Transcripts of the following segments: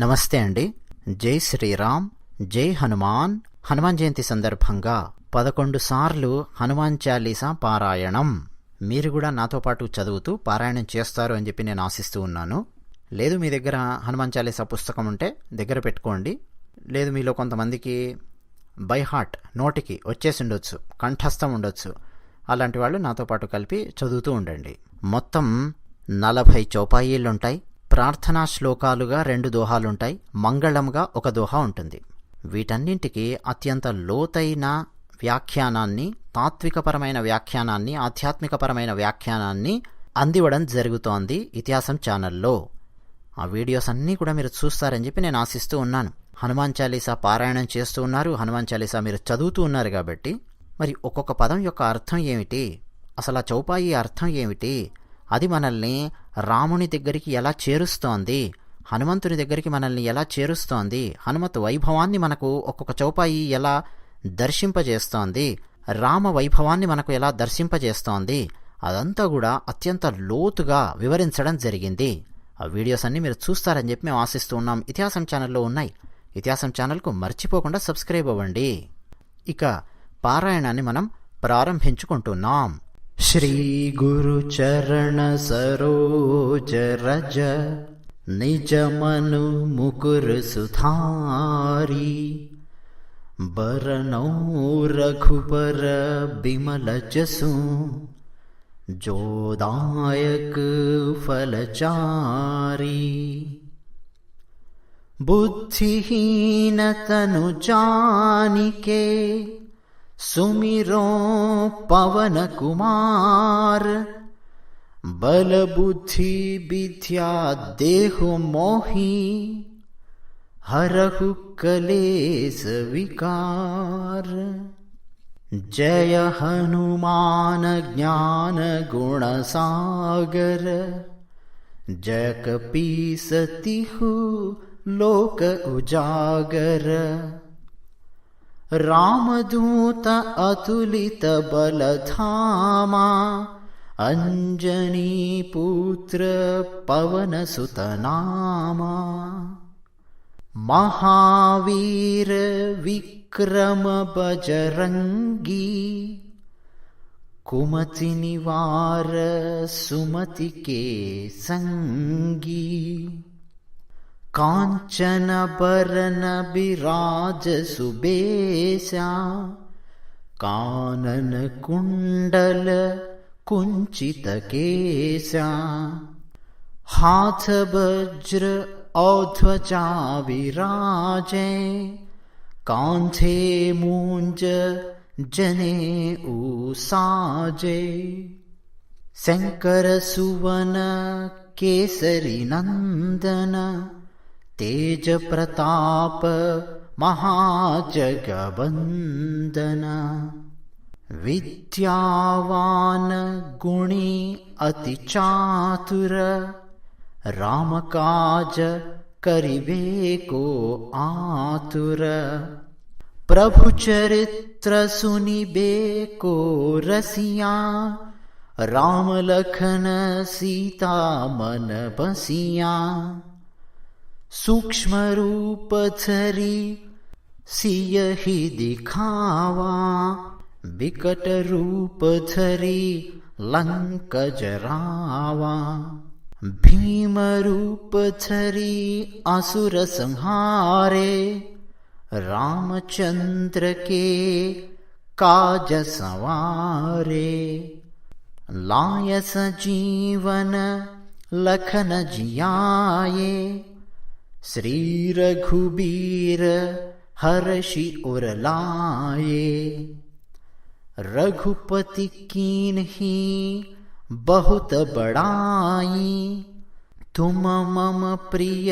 నమస్తే అండి. జై శ్రీరామ్, జై హనుమాన్. హనుమాన్ జయంతి సందర్భంగా 11 సార్లు హనుమాన్ చాలీసా పారాయణం. మీరు కూడా నాతో పాటు చదువుతూ పారాయణం చేస్తారు అని చెప్పి నేను ఆశిస్తూ ఉన్నాను. లేదు మీ దగ్గర హనుమాన్ చాలీసా పుస్తకం ఉంటే దగ్గర పెట్టుకోండి. లేదు మీలో కొంతమందికి బై హార్ట్ నోటికి వచ్చేసి ఉండొచ్చు, కంఠస్థం ఉండొచ్చు. అలాంటి వాళ్ళు నాతో పాటు కలిపి చదువుతూ ఉండండి. మొత్తం 40 చౌపాయిలుంటాయి. ప్రార్థనా శ్లోకాలుగా 2 దోహాలుంటాయి. మంగళంగా ఒక దోహా ఉంటుంది. వీటన్నింటికి అత్యంత లోతైన వ్యాఖ్యానాన్ని, తాత్వికపరమైన వ్యాఖ్యానాన్ని, ఆధ్యాత్మికపరమైన వ్యాఖ్యానాన్ని అందివ్వడం జరుగుతోంది ఇతిహాసం ఛానల్లో. ఆ వీడియోస్ అన్నీ కూడా మీరు చూస్తారని చెప్పి నేను ఆశిస్తూ ఉన్నాను. హనుమాన్ చాలీసా పారాయణం చేస్తూ ఉన్నారు, హనుమాన్ చాలీసా మీరు చదువుతూ ఉన్నారు కాబట్టి మరి ఒక్కొక్క పదం యొక్క అర్థం ఏమిటి, అసలు ఆ చౌపాయి అర్థం ఏమిటి, అది మనల్ని రాముని దగ్గరికి ఎలా చేరుస్తోంది, హనుమంతుని దగ్గరికి మనల్ని ఎలా చేరుస్తోంది, హనుమత్ వైభవాన్ని మనకు ఒక్కొక్క చౌపాయి ఎలా దర్శింపజేస్తోంది, రామ వైభవాన్ని మనకు ఎలా దర్శింపజేస్తోంది, అదంతా కూడా అత్యంత లోతుగా వివరించడం జరిగింది. ఆ వీడియోస్ అన్నీ మీరు చూస్తారని చెప్పి మేము ఆశిస్తూ ఉన్నాం. ఇతిహాసం ఛానల్లో ఉన్నాయి. ఇతిహాసం ఛానల్కు మర్చిపోకుండా సబ్స్క్రైబ్ అవ్వండి. ఇక పారాయణాన్ని మనం ప్రారంభించుకుంటున్నాం. శ్రీ గురు చరణ సరోజ రజ నిజ మను ముకుర్ సుధారి బరనౌ రఘుబర బిమల జసు జోదాయక ఫలచారి బుద్ధిహీన తను జానికే सुमिरो पवन कुमार बल बुद्धि विद्या देहु मोहि हरहु कलेस विकार। जय हनुमान ज्ञान गुण सागर जय कपीसतिहु लोक उजागर। रामदूत अतुलित बलधामा अंजनी पुत्र पवन सुत नामा। महावीर विक्रम बजरंगी कुमति निवार सुमति के संगी। कांचन बरन बिराज सुबेशा कानन कुंडल कुंचित केशा। हाथ वज्र औध्वजा विराजे कांधे मूंज जने साजे। शंकर सुवन केसरी नंदन तेज प्रताप महाजगवंदन। विद्यावान गुणी अति चातुर राम काज करिबे को आतुर। प्रभु चरित्र सुनिबे को रसिया राम लखन सीता मन बसिया। सूक्ष्म रूप धरि सियहि दिखावा विकट रूप धरि लंक जरावा। भीम रूप धरि असुर संहारे रामचंद्र के काज सवारे। लाय सजीवन लखन जियाए श्री रघुबीर हर्षि उर लाए। रघुपति कीन्ही बहुत बड़ाई तुम मम प्रिय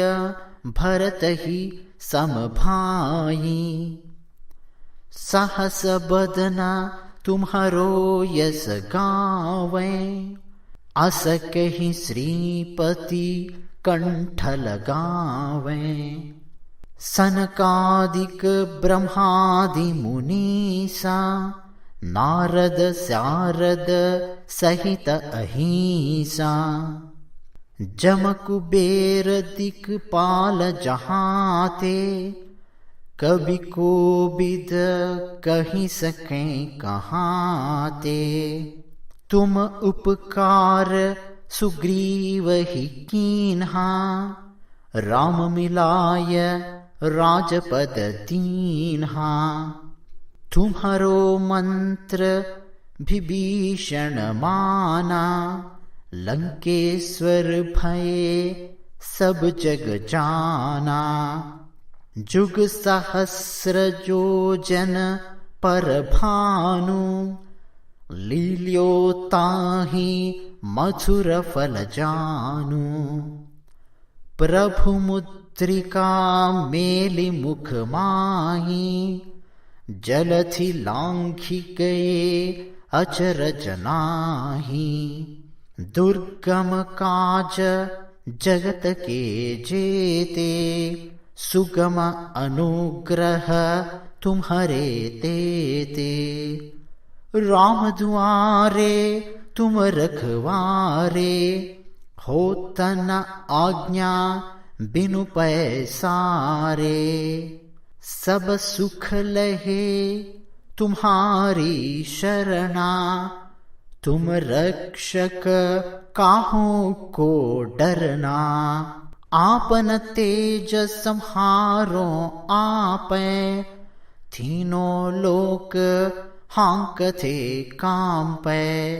भरत ही सम भाई। सहस बदना तुम्हारो यस गावे अस कहि श्रीपति कंठ लगावे। सनकादिक ब्रह्मादि मुनीसा नारद सारद सहित अहिंसा। जम कुबेर दिक्पाल जहाते, कभी को बिद कही सके कहाते। तुम उपकार सुग्रीव ही कीन्हा, राम मिलाय राजपद दीन्हा। तुम्हारो मंत्र विभीषण माना, लंकेश्वर भये सब जग जाना। जुग सहस्र योजन पर भानु, लील्यो ताहि मधुर फल जानू। प्रभु मुद्रिका मेलि मुख माही, जलधि लांघि गए अचरज नाहि। दुर्गम काज जगत के जेते, सुगम अनुग्रह तुम्हारे तेते। राम दुआरे तुम रखवारे, होत न आज्ञा बिनु पैसारे। सब सुख लहे तुम्हारी शरणा, तुम रक्षक काहू को डरना। आपन तेज सम्हारो आपै, तीनों लोक हांकते कांपै।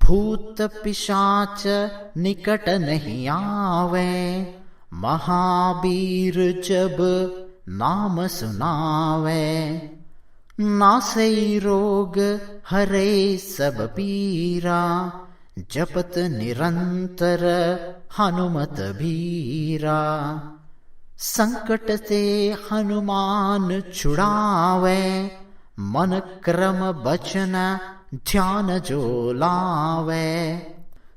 भूत पिशाच निकट नहीं आवे, महावीर जब नाम सुनावे। नासई रोग हरे सब पीरा, जपत निरंतर हनुमत बीरा। संकट से हनुमान छुड़ावे, मन क्रम बचन ध्यान जो लावे।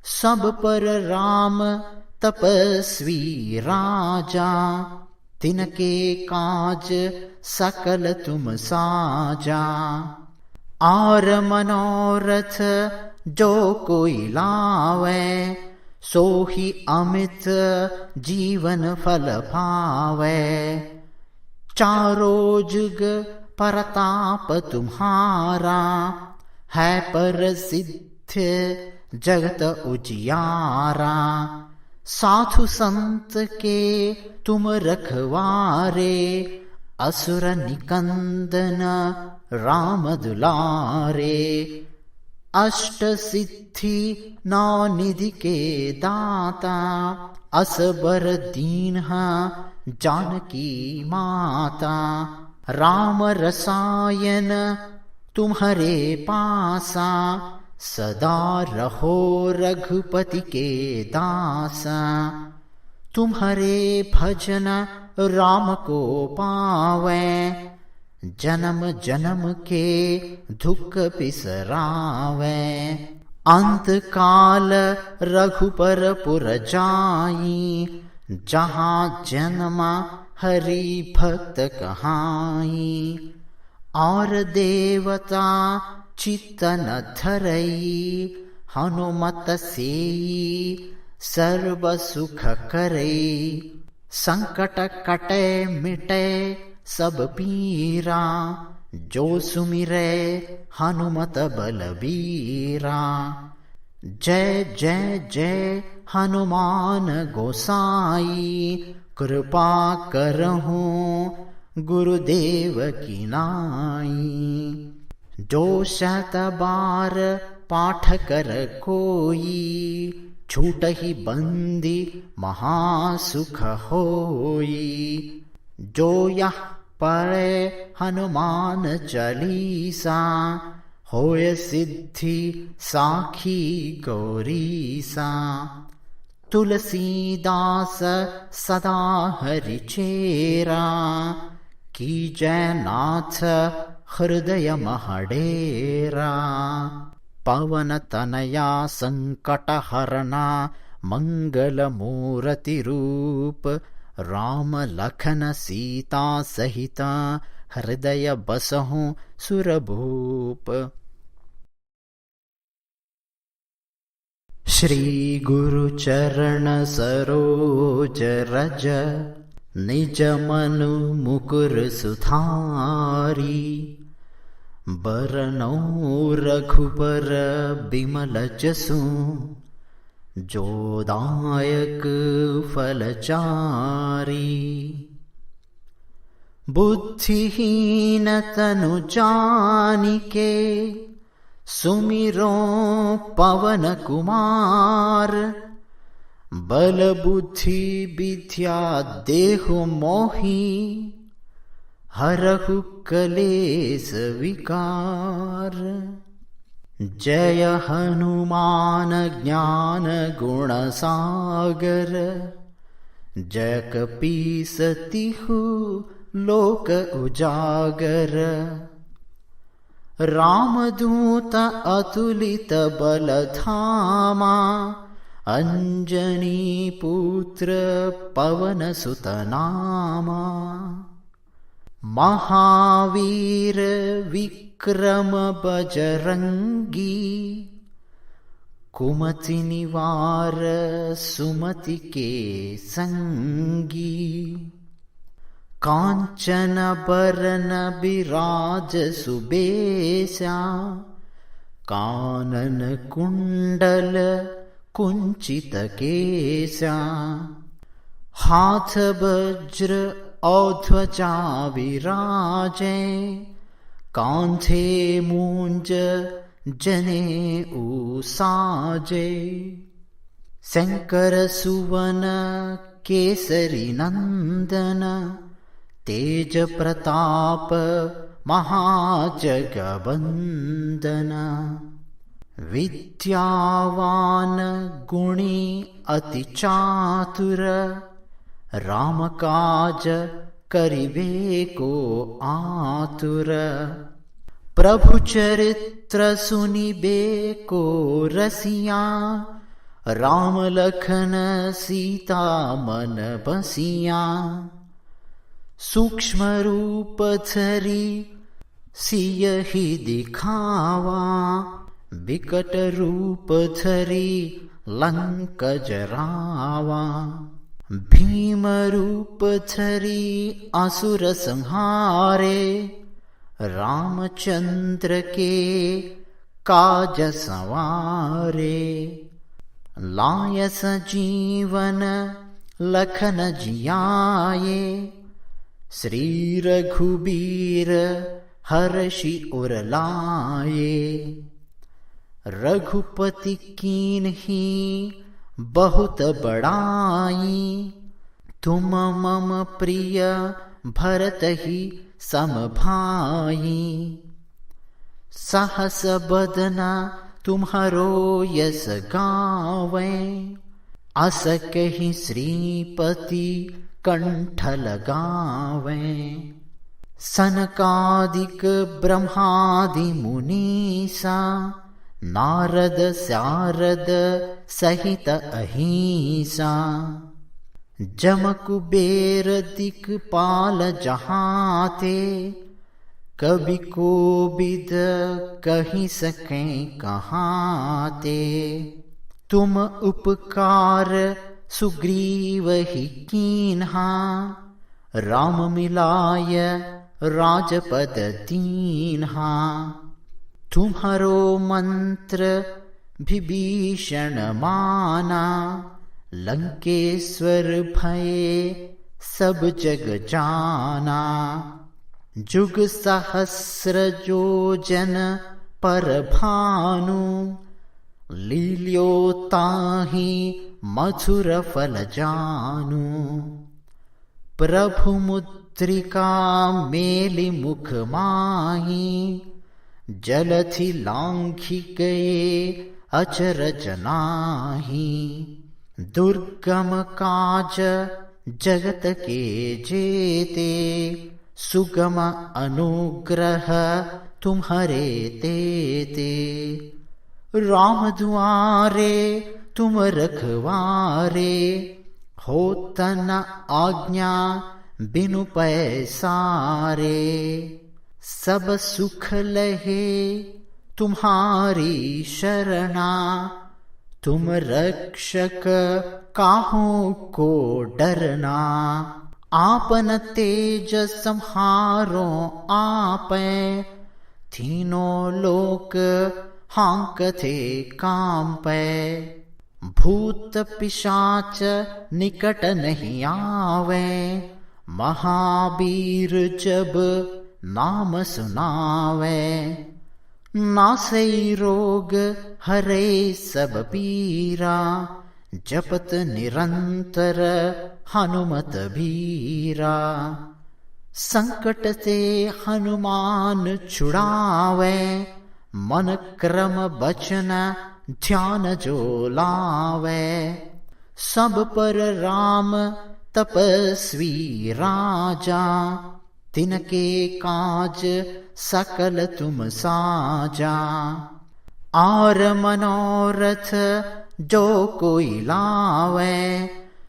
सब पर राम तपस्वी राजा, तिनके काज सकल तुम साजा। और मनोरथ जो कोई लावे, सोहि अमित जीवन फल पावे। चारों जुग परताप तुम्हारा, है प्रसिद्ध जगत उजियारा। साधु संत के तुम रखवारे, असुर निकंदन राम दुलारे। अष्ट सिद्धि नौ निधि के दाता, असबर दीन्हा जानकी माता। राम रसायन तुम्हारे पासा, सदा रहो रघुपति के दासा। तुम्हारे भजन राम को पावे, जन्म जन्म के दुख बिसरावे। अंत काल रघुपर पुर जाई, जहाँ जन्म हरि भक्त कहाई। और देवता चित्तन धरई, हनुमत सेई सर्व सुख करई। संकट कटे मिटे सब पीरा, जो सुमिरै हनुमत बलबीरा। जय जय जय हनुमान गोसाई, कृपा करहूँ गुरुदेव की नाई। जो शत बार पाठ कर कोई, छूटहि बंदी महासुख होई। जो यह पढ़े हनुमान चालीसा, होय सिद्धि साखी गौरीसा। तुलसीदास सदा हरि चेरा, कीजय नाथ हृदय महडेरा। पवन तनया संकट हरना, मंगल मूर्ति रूप। राम लखन सीता सहिता, हृदय बसहु सुरभूप। श्री गुरु चरण सरोज रज, निज मनु मुकुर सुधारी। बरनौ रघुबर बिमल जसु, जो दायक फलचारी। बुद्धिहीन तनु जानिके, सुमिरो पवन कुमार। बल बुद्धि विद्या देहु मोहि, हरहु कलेस विकार। जय हनुमान ज्ञान गुण सागर, जय कपीस तिहु लोक उजागर। रामदूत अतुलित बल धामा, अंजनी पुत्र पवन सुत नामा। महावीर विक्रम बजरंगी, कुमति निवार सुमति के संगी। कांचन बरन बिराज सुबेसा, कानन कुंडल कुंचित केसा। हाथ वज्र औध्वजा विराजे, कांधे मूंज जनेऊ साजे। शंकर सुवन केसरी नंदन, तेज प्रताप महाजगवंदन। विद्यावान गुणी अति चातुर, राम काज करिबे को आतुर। प्रभु चरित्र सुनिबे को रसिया, राम लखन सीता मन बसिया। सूक्ष्म रूप धरि सियहि दिखावा, बिकट रूप धरि लंक जरावा। भीम रूप धरि असुर संहारे, रामचंद्र के काज संवारे। लाय सजीवन लखन जियाए, श्री रघुबीर हर्षि उर लाए। रघुपति कीन्ही बहुत बड़ाई, तुम मम प्रिय भरत ही सम भाई। सहस बदना तुम्हारो यस गावे, अस कहि श्रीपति कंठ लगावे। सनकादिक ब्रह्मादि मुनीसा, नारद सारद सहित अहिंसा। जम कुबेर दिक्पाल जहाते, कवि कोविद कहि सके कहाते। तुम उपकार सुग्रीव ही कीन्हा, राम मिलाय राजपद दीन्हा। तुम्हारो मंत्र विभीषण माना, लंकेश्वर भये सब जग जाना। जुग सहस्र योजन पर भानु, लील्यो ताहि मधुर फल जानु। प्रभु मुद्रिका मेलि मुख माही, जलधि लांघि गए अचरज नाहि। दुर्गम काज जगत के जेते, सुगम अनुग्रह तुम्हारे तेते। राम दुआरे तुम रखवारे, होत न आज्ञा बिनु पैसारे। सब सुख लहे तुम्हारी शरणा, तुम रक्षक काहू को डरना, आपन तेज संहारो आपे, तीनों लोक हांकते कांपे, भूत पिशाच निकट नहीं आवे, महावीर जब नाम सुनावे, नासई रोग हरे सब पीरा, जपत निरंतर हनुमत बीरा, संकट से हनुमान छुड़ावे, मन क्रम बचन ध्यान जो लावे, सब पर राम तपस्वी राजा, तिनके काज सकल तुम साजा, और मनोरथ जो कोई लावे,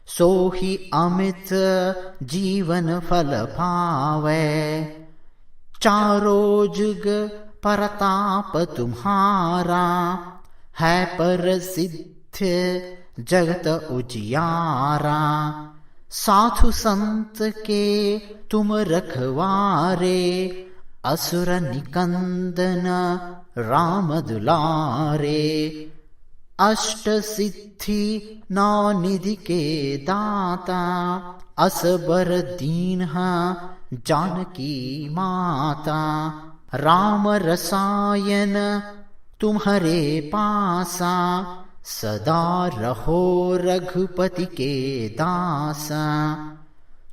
सोही अमित जीवन फल पावे, चारों जुग परताप तुम्हारा, है प्रसिद्ध जगत उजियारा, साधु संत के तुम रखवारे, असुर निकंदन राम दुलारे, अष्ट सिद्धि नौ निधि के दाता, असबर दीन्हा जानकी माता, राम रसायन तुम्हारे पासा, सदा रहो रघुपति के दासा,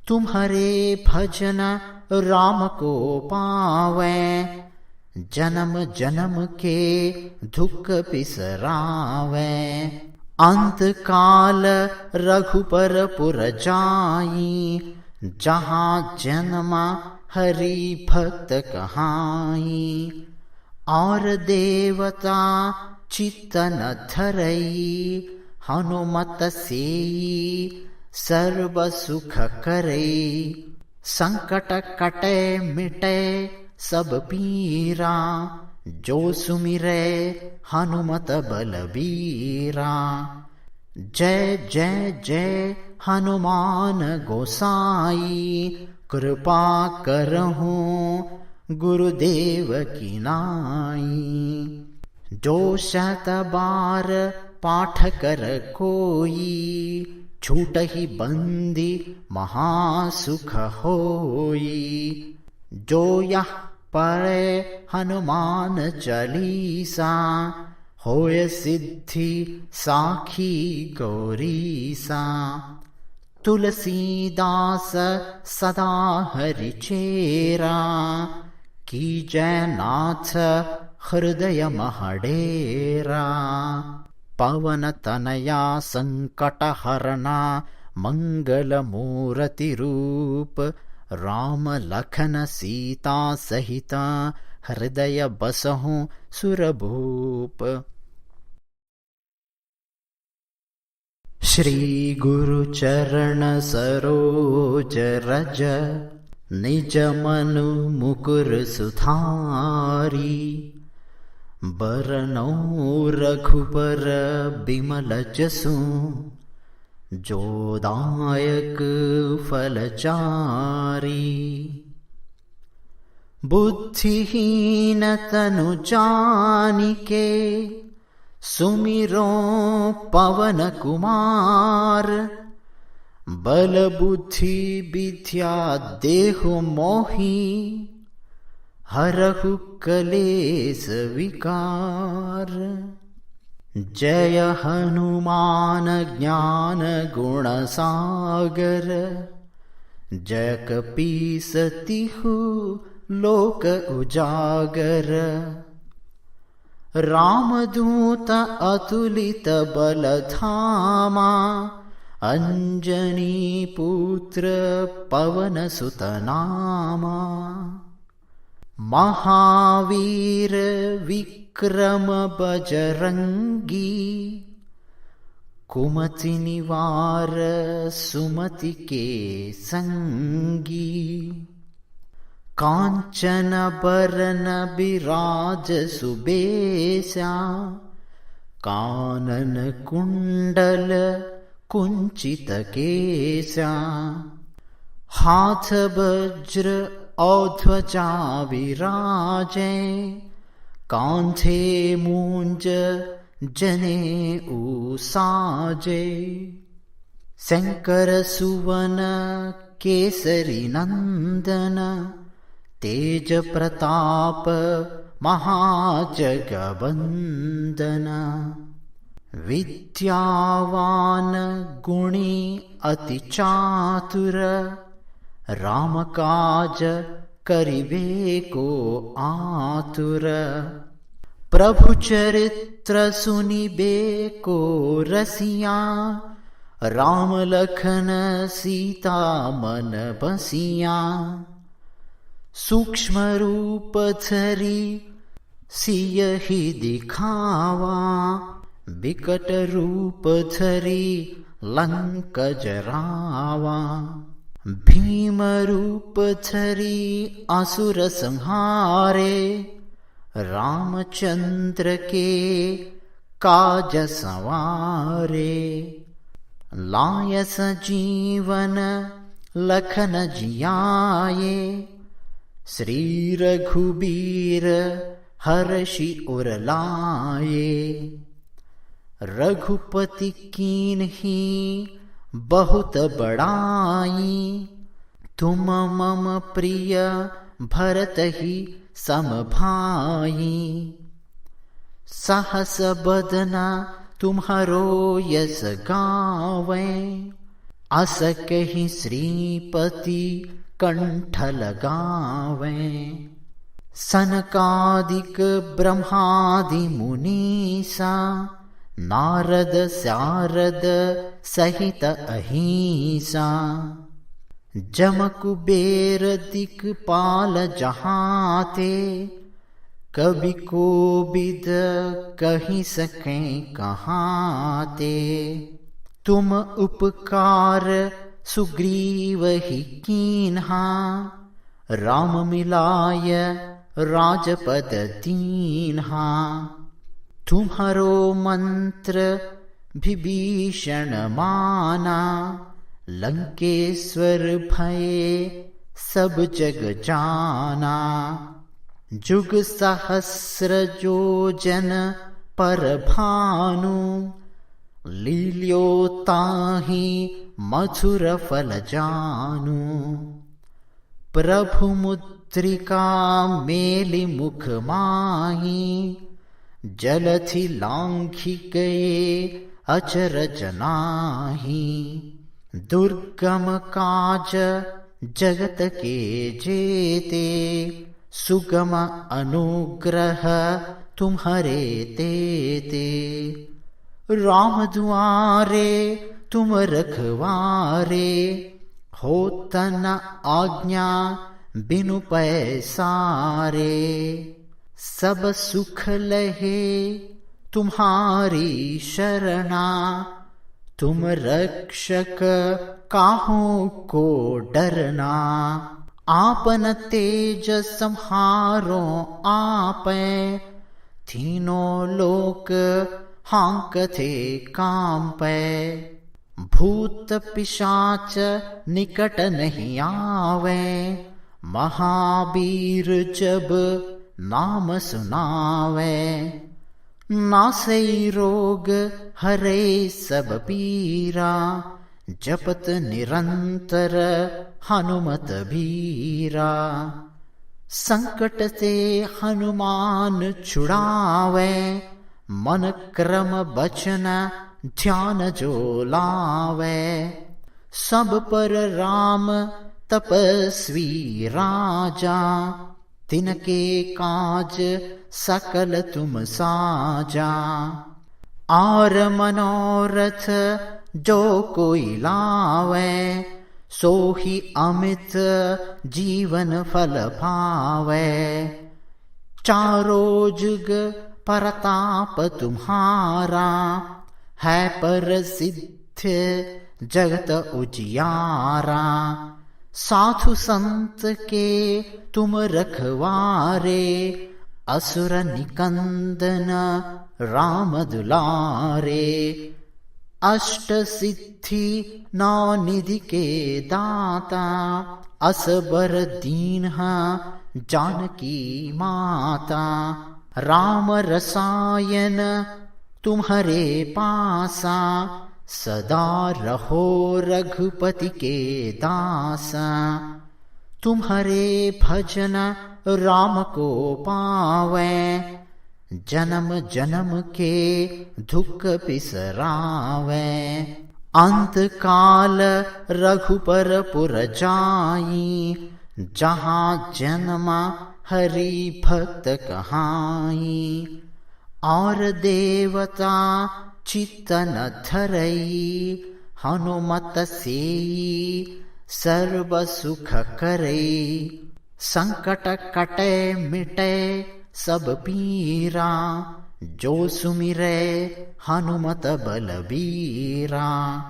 तुम्हारे भजन राम को पावे, जन्म जन्म के दुख बिसरावे, अंत काल रघुपर पुर जाई, जहाँ जन्म हरि भक्त कहाई, और देवता चित्त न धरई, हनुमत सेई सर्व सुख करई, संकट कटे मिटे सब पीरा, जो सुमिरे हनुमत बलबीरा, जय जय जय हनुमान गोसाई, कृपा करहूँ गुरुदेव की नाई, जो शत बार पाठ कर कोई, छूटहि बंदी महासुख होई, जो यह पढ़े हनुमान चालीसा, होय सिद्धि साखी गौरीसा, तुलसीदास सदा हरिचेरा, की जय नाथ हृदय महडेरा, पवन तनया संकट हरना, मंगल मूर्ति रूप, राम लखन सीता सहिता, हृदय बसहु सुरभूप। श्री गुरु चरण सरोज रज, निज मनु मुकुर सुधारी, बरनौ रघुबर बिमल जसु, जो दायक फलचारी, बुद्धिहीन तनु जानिके, सुमिरो पवन कुमार, बल बुद्धि विद्या देहु मोहि, हरहु कलेस विकार। जय हनुमान ज्ञान गुण सागर, जय कपीस तिहु लोक उजागर, रामदूत अतुलित बल धामा, अंजनी पुत्र पवन सुत नामा, महावीर विक्रम बजरंगी, कुमति निवार सुमति के संगी, कांचन बरन बिराज सुबेशा, कानन कुंडल कुंचित केसा, हाथ वज्र औध्वजा विराजे, कांधे मूंज जने साजे। शंकर सुवन केसरी नंदन, तेज प्रताप महाजगवंदन। विद्यावान गुणी अति चातुर, राम काज करिबे को आतुर। प्रभु चरित्र सुनिबे को रसिया, राम लखन सीता मन बसिया। सूक्ष्म रूप धरि सियहि दिखावा, बिकट रूप धरि लंक जरावा। भीम रूप धरि असुर संहारे, रामचंद्र के काज संवारे। लाय सजीवन लखन जियाए, श्री रघुबीर हर्षि उर लाए। रघुपति कीन्ही बहुत बड़ाई, तुम मम प्रिय भरत ही सम भाई। सहस बदना तुम्हारो यस गावे, अस कहि श्रीपति कंठ लगावे। सनकादिक ब्रह्मादि मुनीसा, नारद सारद सहित अहिंसा। जम कुबेर दिक्पाल जहाते, कवि कोविद कहि सके कहाते। तुम उपकार सुग्रीव ही कीन्हा, राम मिलाय राजपद दीन्हा। तुम्हारो मंत्र विभीषण माना, लंकेश्वर भये सब जग जाना। जुग सहस्र योजन पर भानु, लील्यो ताहि मधुर फल जानु। प्रभु मुद्रिका मेलि मुख माही, जलधि लांघि गए अचरज नाहि। दुर्गम काज जगत के जेते, सुगम अनुग्रह तुम्हारे तेते। राम दुआरे तुम रखवारे, होत न आज्ञा बिनु पैसारे। सब सुख लहे तुम्हारी शरणा, तुम रक्षक काहू को डरना। आपन तेज संहारो आपै, तीनों लोक हांकते कांपै। भूत पिशाच निकट नहीं आवे, महावीर जब नाम सुनावे। नासै रोग हरे सब पीरा, जपत निरंतर हनुमत बीरा। संकट से हनुमान छुड़ावे, मन क्रम बचन ध्यान जो लावे। सब पर राम तपस्वी राजा, तिनके काज सकल तुम साजा। आर मनोरथ जो कोई लावे, सोहि अमित जीवन फल पावे। चारों जुग परताप तुम्हारा, है प्रसिद्ध जगत उजियारा। साधु संत के तुम रखवारे, असुर निकंदन राम दुलारे। अष्ट सिद्धि नौ निधि के दाता, असबर दीन्हा जानकी माता। राम रसायन तुम्हारे पासा, सदा रहो रघुपति के दासा। तुम्हारे भजन राम को पावे, जन्म जन्म के दुख बिसरावे। अंत काल रघुपर पुर जाई, जहाँ जन्म हरि भक्त कहाई। और देवता चित्त न धरई, हनुमत सेई सर्व सुख करई। संकट कटे मिटे सब पीरा, जो सुमिरै हनुमत बलबीरा।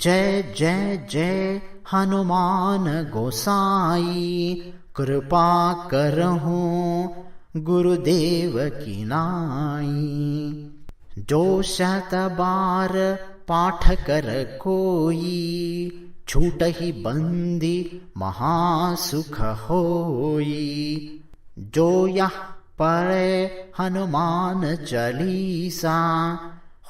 जय जय जय हनुमान गोसाई, कृपा करहूँ गुरुदेव की नाई। जो शत बार पाठ कर कोई, छूटहि बंदी महासुख होई। जो यह पढ़े हनुमान चालीसा,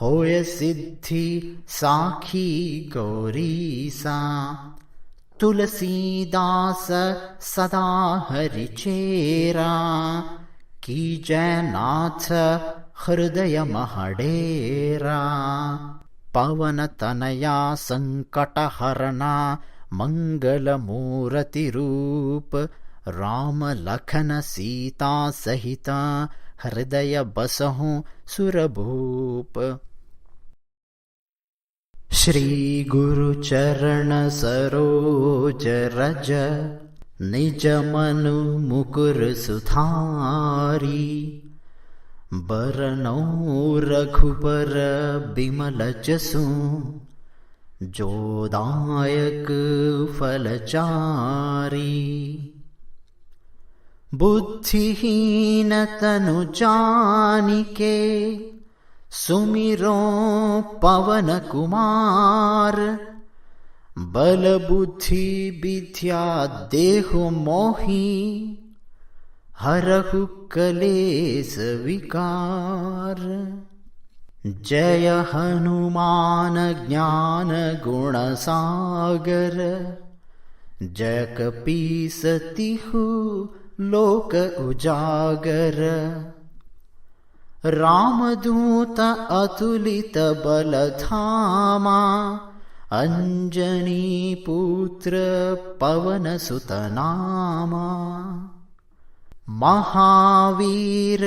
होय सिद्धि साखी गौरीसा। तुलसीदास सदा हरिचेरा, कीजय नाथ हृदय महडेरा। पवन तनया संकट हरना, मंगल मूर्ति रूप। राम लखन सीता सहिता, हृदय बसहु सुरभूप। श्री गुरु चरण सरोज रज, निज मनु मुकुर सुधारी। बरनौ रघुबर बिमल जसु, जो दायक फलचारी। बुद्धिहीन तनु जानिके, सुमिरो पवन कुमार। बल बुद्धि विद्या देहु मोहि, हरहु कलेस विकार। जय हनुमान ज्ञान गुण सागर, जय कपीस तिहु लोक उजागर। रामदूत अतुलित बल धामा, अंजनी पुत्र पवन सुत नामा। महावीर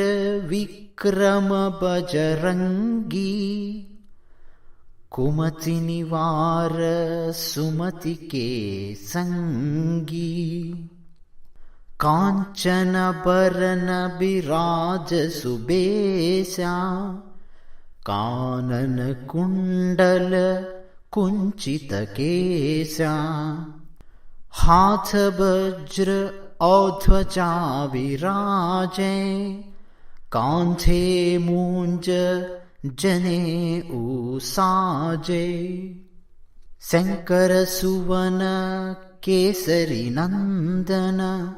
विक्रम बजरंगी, कुमति निवार सुमति के संगी। कांचन बरन बिराज सुबेशा, कानन कुंडल कुंचित केसा। हाथ वज्र औध्वजा विराजे, कांधे मूंज जनेऊ साजे। शंकर सुवन केसरी नंदन,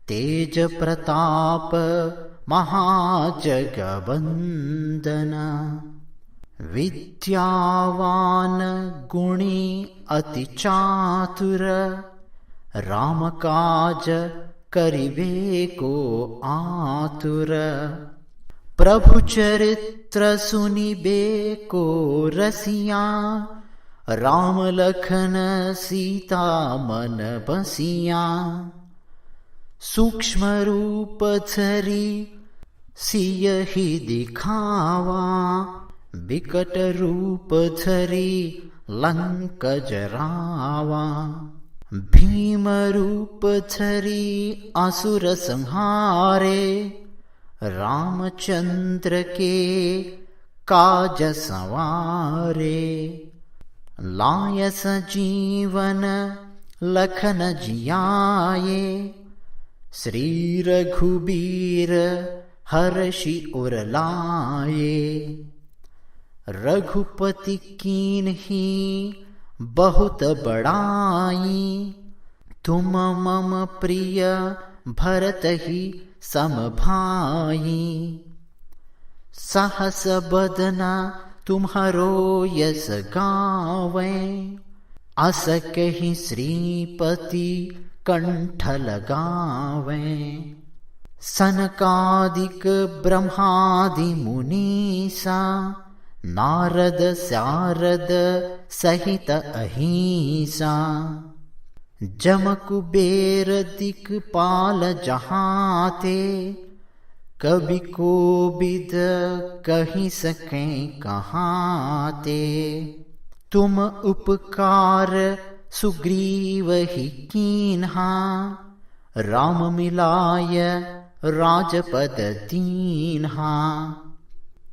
तेज प्रताप महाजगवंदन। विद्यावान गुणी अति चातुर, राम काज करिबे को आतुर। प्रभु चरित्र सुनिबे को रसिया, राम लखन सीता मन बसिया। सूक्ष्म रूप धरि सियहि दिखावा, विकट रूप धरि लंक जरावा। भीम रूप धरि असुर संहारे, रामचंद्र के काज संवारे। लाय सजीवन लखन जियाए, श्री रघुबीर हर्षि उर लाए। रघुपति कीन्ही बहुत बड़ाई, तुम मम प्रिय भरत ही सम भाई। सहस बदना तुम्हारो यस गावे, अस कहि श्रीपति कंठ लगावे। सनकादिक ब्रह्मादि मुनीसा, नारद सारद सहित अहिंसा। जम कुबेर दिक्पाल जहाते, कवि कोविद कहि सके कहाते। तुम उपकार सुग्रीव ही कीन्हा, राम मिलाय राजपद दीन्हा।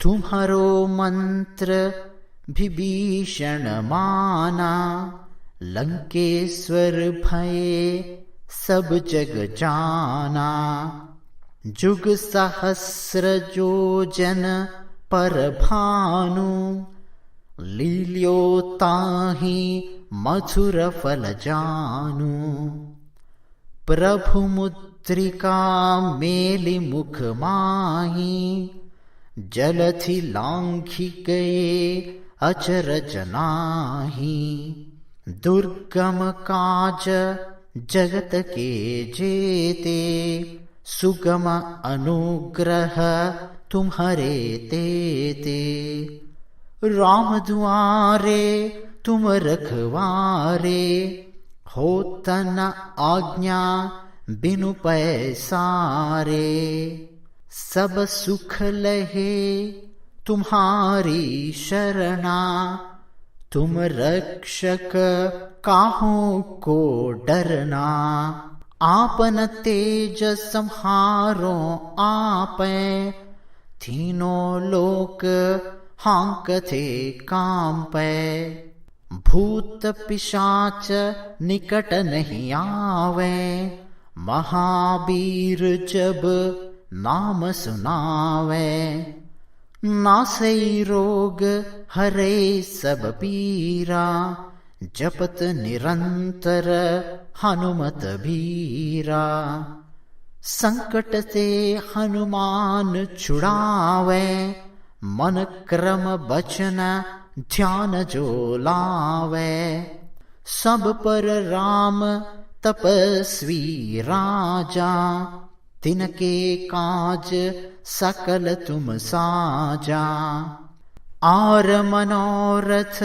तुम्हारो मंत्र विभीषण माना, लंकेश्वर भये सब जग जाना। जुग सहस्र जोजन पर भानु, लील्यो ताहि मधुर फल जानु। प्रभु मुद्रिका मेलि मुख माही, जलधि लांघि गए अचरज नाहि। दुर्गम काज जगत के जेते, सुगम अनुग्रह तुम्हारे तेते। राम दुआरे तुम रखवारे, होत न आज्ञा बिनु पैसारे। सब सुख लहे तुम्हारी शरणा, तुम रक्षक काहू को डरना। आपन तेज संहारो आपै, तीनों लोक हांकते कांपै। भूत पिशाच निकट नहीं आवे, महावीर जब नाम सुनावे। नासई रोग हरे सब पीरा, जपत निरंतर हनुमत बीरा। संकट से हनुमान छुड़ावे, मन क्रम बचन ध्यान जो लावे। सब पर राम तपस्वी राजा, तिनके काज सकल तुम साजा। और मनोरथ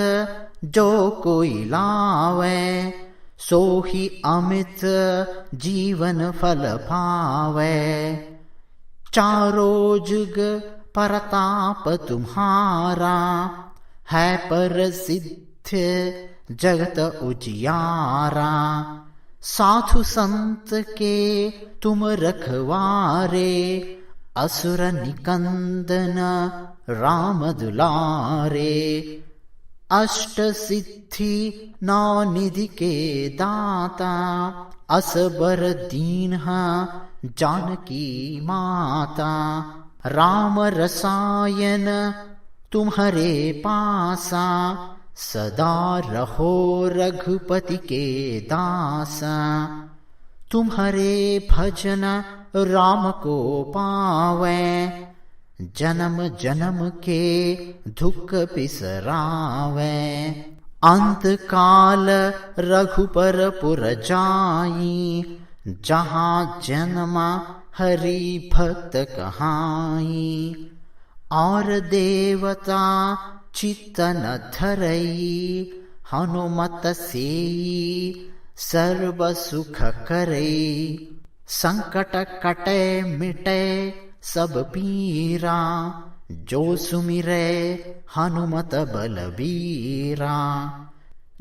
जो कोई लावे, सोहि अमित जीवन फल पावे। चारों जुग परताप तुम्हारा, है प्रसिद्ध जगत उजियारा। साधु संत के तुम रखवारे, असुर निकंदन राम दुलारे। अष्ट सिद्धि नौ निधि के दाता, असबर दीन्हा जानकी माता। राम रसायन तुम्हारे पासा, सदा रहो रघुपति के दासा। तुम्हारे भजन राम को पावे, जन्म जन्म के दुख बिसरावे। अंत काल रघुपर पुर जाई, जहाँ जन्म हरि भक्त कहाई। और देवता चित्त न धरई, हनुमत सेई सर्व सुख करई। संकट कटे मिटे सब पीरा, जो सुमिरै हनुमत बलबीरा।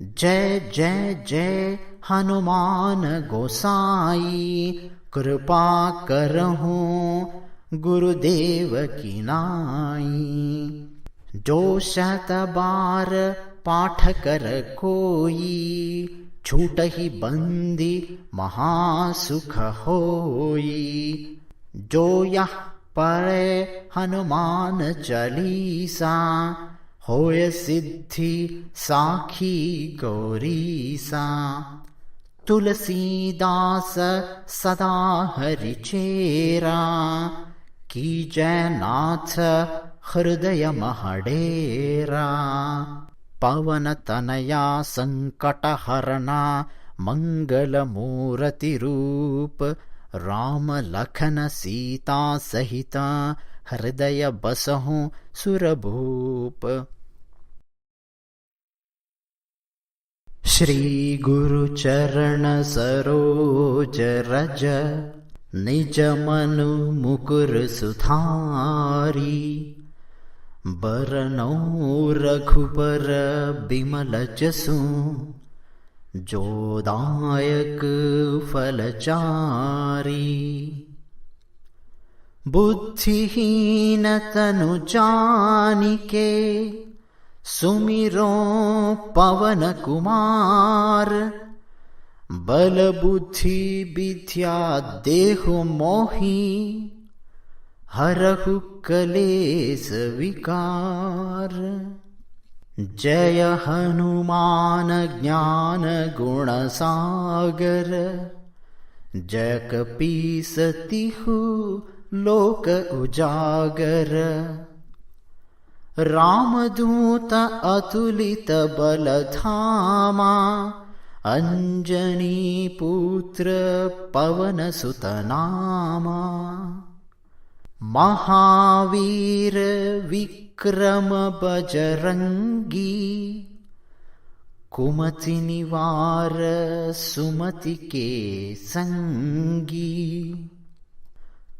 जय जय जय हनुमान गोसाई, कृपा करहूँ गुरुदेव की नाई। जो शत बार पाठ कर कोई, छूटहि बंदी महासुख होई। जो यह पढ़े हनुमान चालीसा, होय सिद्धि साखी गौरीसा। तुलसीदास सदा हरिचेरा, कीजय नाथ हृदय महडेरा। पवन तनया संकट हरना, मंगल मूर्ति रूप। राम लखन सीता सहिता, हृदय बसहु सुरभूप। श्री गुरु चरण सरोज रज, निज मनु मुकुर सुधारी। बरनौ रघुबर बिमल जसु, जो दायक फलचारी। बुद्धिहीन तनु जानिके, सुमिरो पवन कुमार। बल बुद्धि विद्या देहु मोहि, हरहु कलेस विकार। जय हनुमान ज्ञान गुण सागर, जय कपीस तिहु लोक उजागर। रामदूत अतुलित बल धामा, अंजनी पुत्र पवन सुत नामा। महावीर विक्रम बजरंगी, कुमति निवार सुमति के संगी।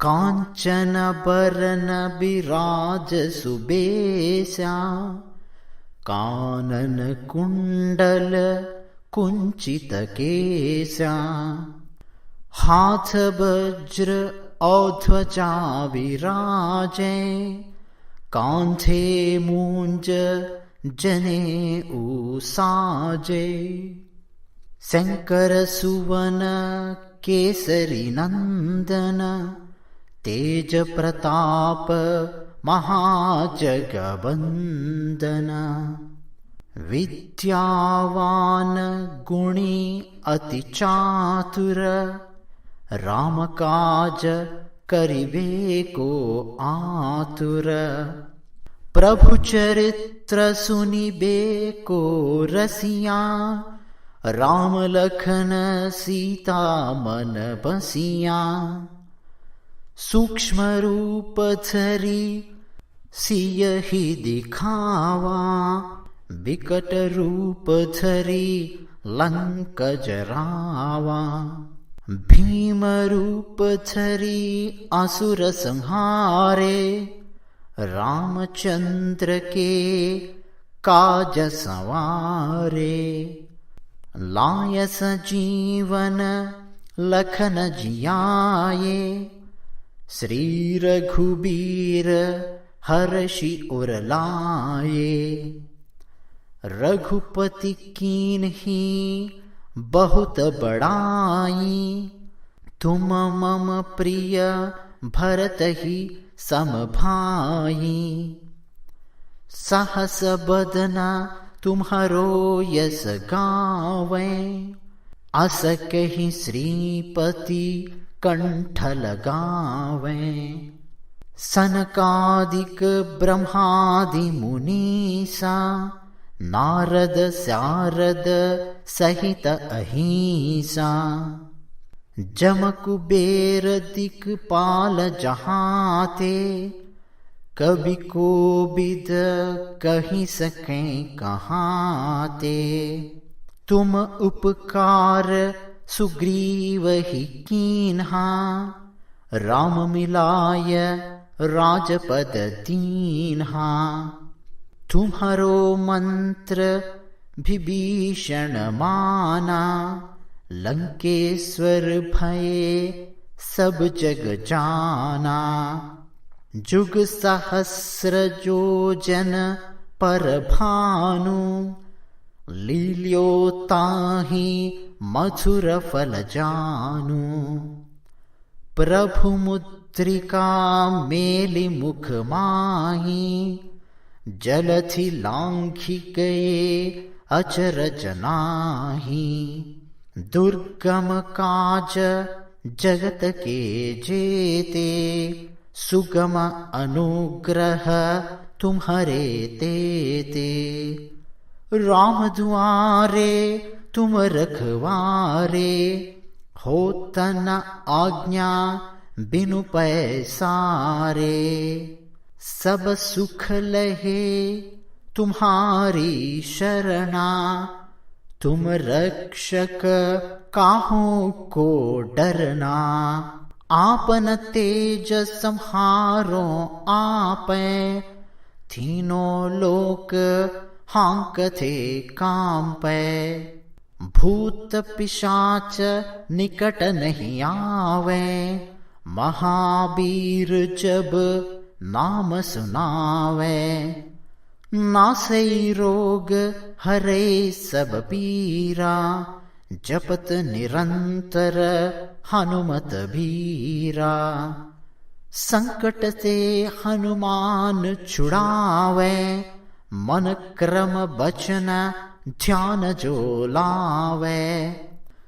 कांचन बरन बिराज सुबेसा, कानन कुंडल कुंचित केसा। हाथ वज्र और ध्वजा विराजे, कांधे मूंज जनेऊ साजे। शंकर सुवन केसरी नंदन, तेज प्रताप महाजगवंदन। विद्यावान गुणी अति चातुर, राम काज करिबे को आतुर। प्रभु चरित्र सुनिबे को रसिया, राम लखन सीता मन बसिया। सूक्ष्म रूप धरि सियहि दिखावा, विकट रूप धरि लंक जरावा। भीम रूप धरि असुर संहारे, रामचंद्र के काज संवारे। लाय सजीवन लखन जियाए, श्री रघुबीर हर्षि उर लाए। रघुपति कीन्ही बहुत बड़ाई, तुम मम प्रिय भरत ही सम भाई। सहस बदना तुम्हारो यस गावे, अस कहि श्रीपति कंठ लगावे। सनकादिक ब्रह्मादि मुनीसा, नारद सारद सहित अहिंसा। जम कुबेर दिक्पाल जहाते, कवि कोविद कहि सके कहाते। तुम उपकार सुग्रीव ही कीन्हा, राम मिलाय राजपद दीन्हा। तुम्हारो मंत्र विभीषण माना, लंकेश्वर भये सब जग जाना। जुग सहस्र योजन पर भानु, लील्यो ताहि मधुर फल जानु। प्रभु मुद्रिका पुत्रिका मेली मुख माही, जलथि लांघि गए अचरज नाही। दुर्गम काज जगत के जेते, सुगम अनुग्रह तुम्हारे तेते। राम दुआरे तुम रखवारे, होत न आज्ञा बिनु पैसारे। सब सुख लहे तुम्हारी शरणा, तुम रक्षक काहू को डरना। आपन तेज संहारो आपै, तीनों लोक हांकथे कांपै। भूत पिशाच निकट नहीं आवे, महावीर जब नाम सुनावे। नासई रोग हरे सब पीरा, जपत निरंतर हनुमत बीरा। संकट से हनुमान छुड़ावे, मन क्रम बचन ध्यान जो लावे।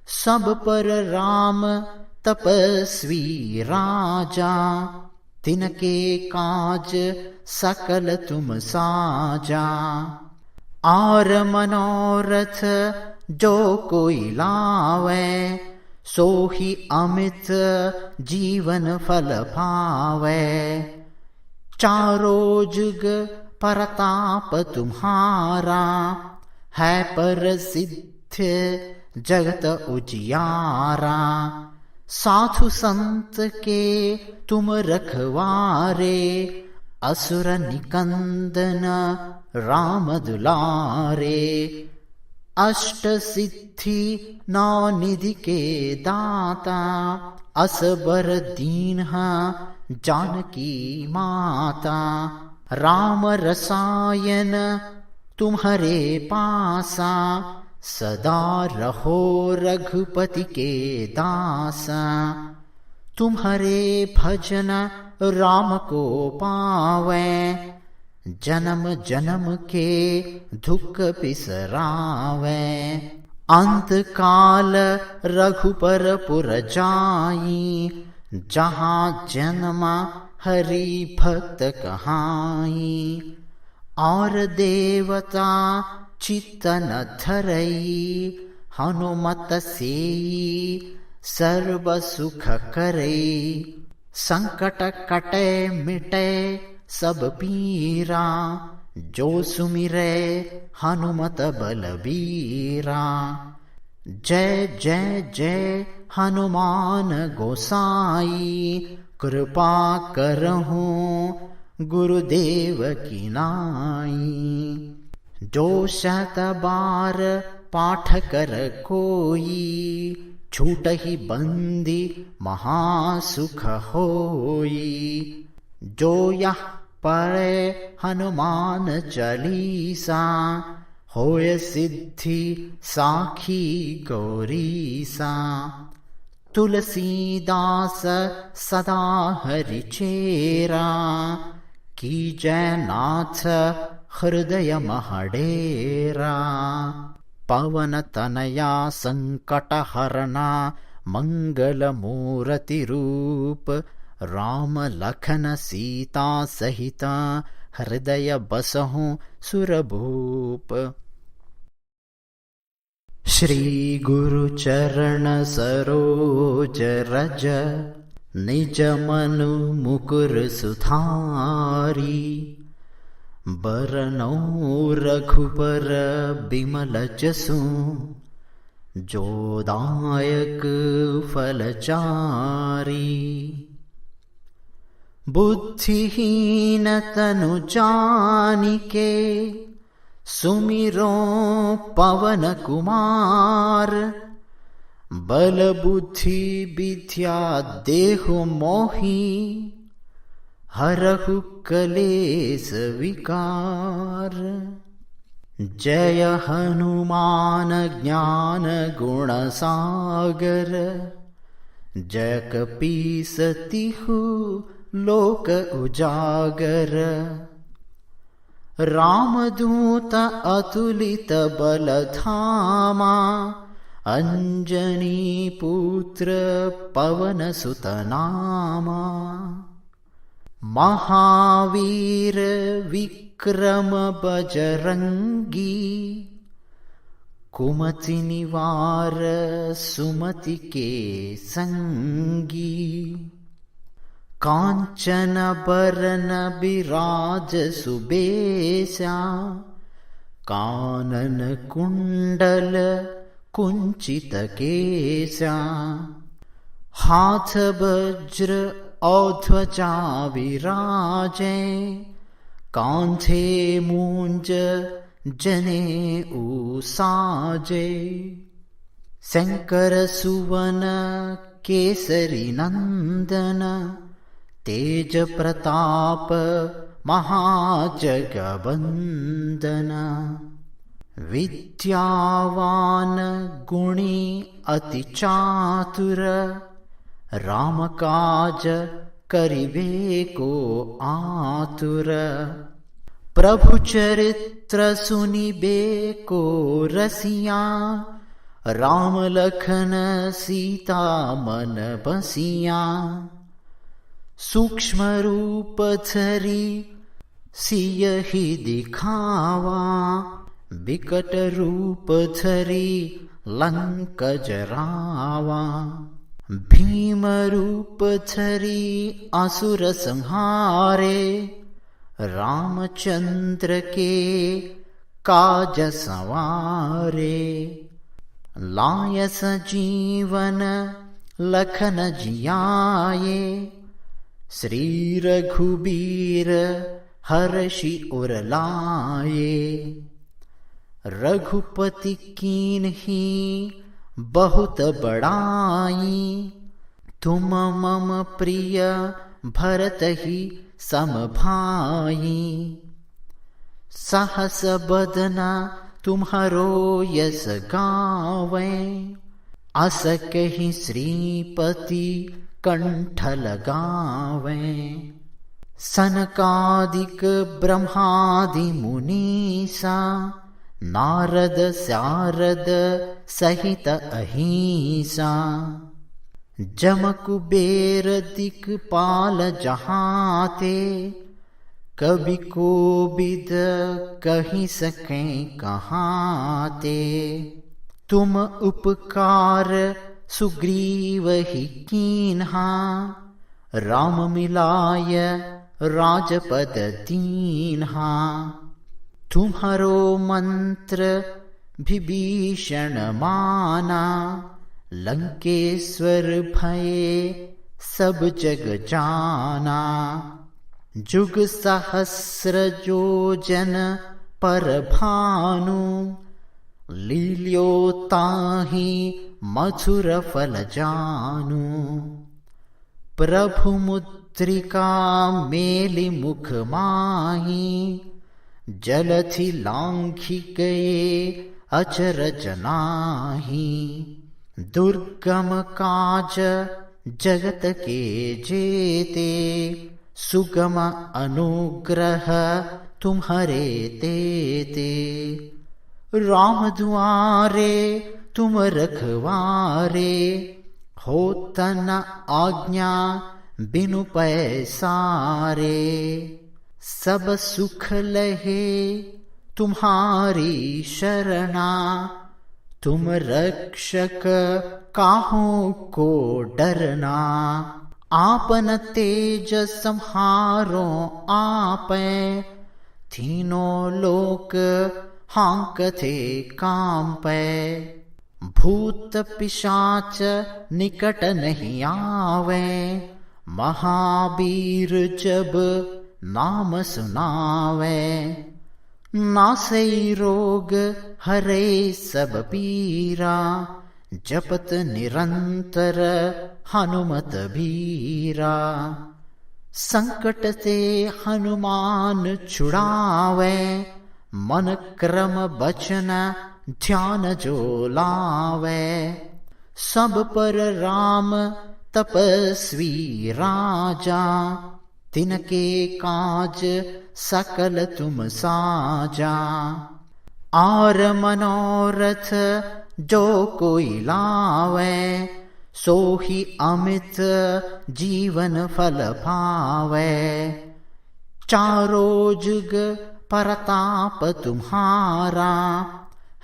सब पर राम तपस्वी राजा, तिनके काज सकल तुम साजा। आर मनोरथ जो कोई लावे, सोही अमित जीवन फल पावे। चारों जुग परताप तुम्हारा, है प्रसिद्ध जगत उजियारा। साधु संत के तुम रखवारे, असुर निकंदन राम दुलारे। अष्ट सिद्धि नौ निधि के दाता, असबर दीन्हा जानकी माता। राम रसायन तुम्हारे पासा, सदा रहो रघुपति के दासा। तुम्हारे भजन राम को पावे, जन्म जन्म के दुख बिसरावे। अंत काल रघुपर पुर जाई, जहाँ जन्म हरि भक्त कहाई। और देवता चित्त न धरई, हनुमत सेई सर्व सुख करई। संकट कटे मिटे सब पीरा, जो सुमिरै हनुमत बलबीरा। जय जय जय हनुमान गोसाई, कृपा करहूँ गुरुदेव की नाई। जो शत बार पाठ कर कोई, छूटहि बंदी महासुख होई। जो यह पढ़े हनुमान चालीसा, होय सिद्धि साखी गौरीसा। तुलसीदास सदा हरि चेरा, कीजय नाथ हृदय महडेरा। पवन तनया संकट हरना, मंगल मूर्ति रूप। राम लखन सीता सहिता, हृदय बसहु सुरभूप। श्री गुरु चरण सरोज रज, निज मनु मुकुर सुधारी। बरनौ रघुबर बिमल जसु, जो दायक फलचारी। बुद्धिहीन तनु जानिके, सुमिरो पवन कुमार। बल बुद्धि विद्या देहु मोहि, हरहु कलेस विकार। जय हनुमान ज्ञान गुण सागर, जय कपीसतिहु लोक उजागर। रामदूत अतुलित बलधामा, अंजनी पुत्र पवनसुत नामा। महावीर विक्रम बजरंगी, कुमति निवार सुमति के संगी। कांचन बरन बिराज सुबेशा, कानन कुंडल कुंचित केशा। हाथ वज्र औध्वजा विराजे, कांधे मूंज जनेऊ साजे। शंकर सुवन केसरी नंदन, तेज प्रताप महाजगवंदन। विद्यावान गुणी अति चातुर, राम काज करिबे को आतुर। प्रभु चरित्र सुनिबे को रसिया, राम लखन सीता मन बसिया। सूक्ष्म रूप धरि सियहि दिखावा, बिकट रूप धरि लंक जरावा। भीम रूप धरि असुर संहारे, रामचंद्र के काज संवारे। लाय सजीवन लखन जियाए, श्री रघुबीर हर्षि उर लाए। रघुपति कीन्ही बहुत बड़ाई, तुम मम प्रिय भरत ही सम भाई। सहस बदना तुम्हारो यस गावे, अस कहि श्रीपति कंठ लगावे। सनकादिक ब्रह्मादि मुनीसा, नारद सारद सहित अहिंसा। जम कुबेर दिक्पाल जहाते, कवि कोविद कहि सके कहाते। तुम उपकार सुग्रीव ही कीन्हा, राम मिलाय राजपद दीन्हा। तुम्हारो मंत्र विभीषण माना, लंकेश्वर भये सब जग जाना। जुग सहस्र योजन पर भानु, लील्यो ताहि मधुर फल जानु। प्रभु मुद्रिका मेलि मुख माही, जलधि लांघि गए अचरज नाहि। दुर्गम काज जगत के जेते, सुगम अनुग्रह तुम्हारे तेते। राम दुआरे तुम रखवारे, होत न आज्ञा बिनु पैसारे। सब सुख लहे तुम्हारी शरणा, तुम रक्षक काहू को डरना। आपन तेज संहारो आपै, तीनों लोक हांकते कांपै। भूत पिशाच निकट नहीं आवे, महावीर जब नाम सुनावे। नासै रोग हरे सब पीरा, जपत निरंतर हनुमत बीरा। संकट से हनुमान छुड़ावे, मन क्रम बचन ध्यान जो लावे। सब पर राम तपस्वी राजा, तिनके काज सकल तुम साजा। और मनोरथ जो कोई लावे, सोही अमित जीवन फल पावे। चारों जुग परताप तुम्हारा,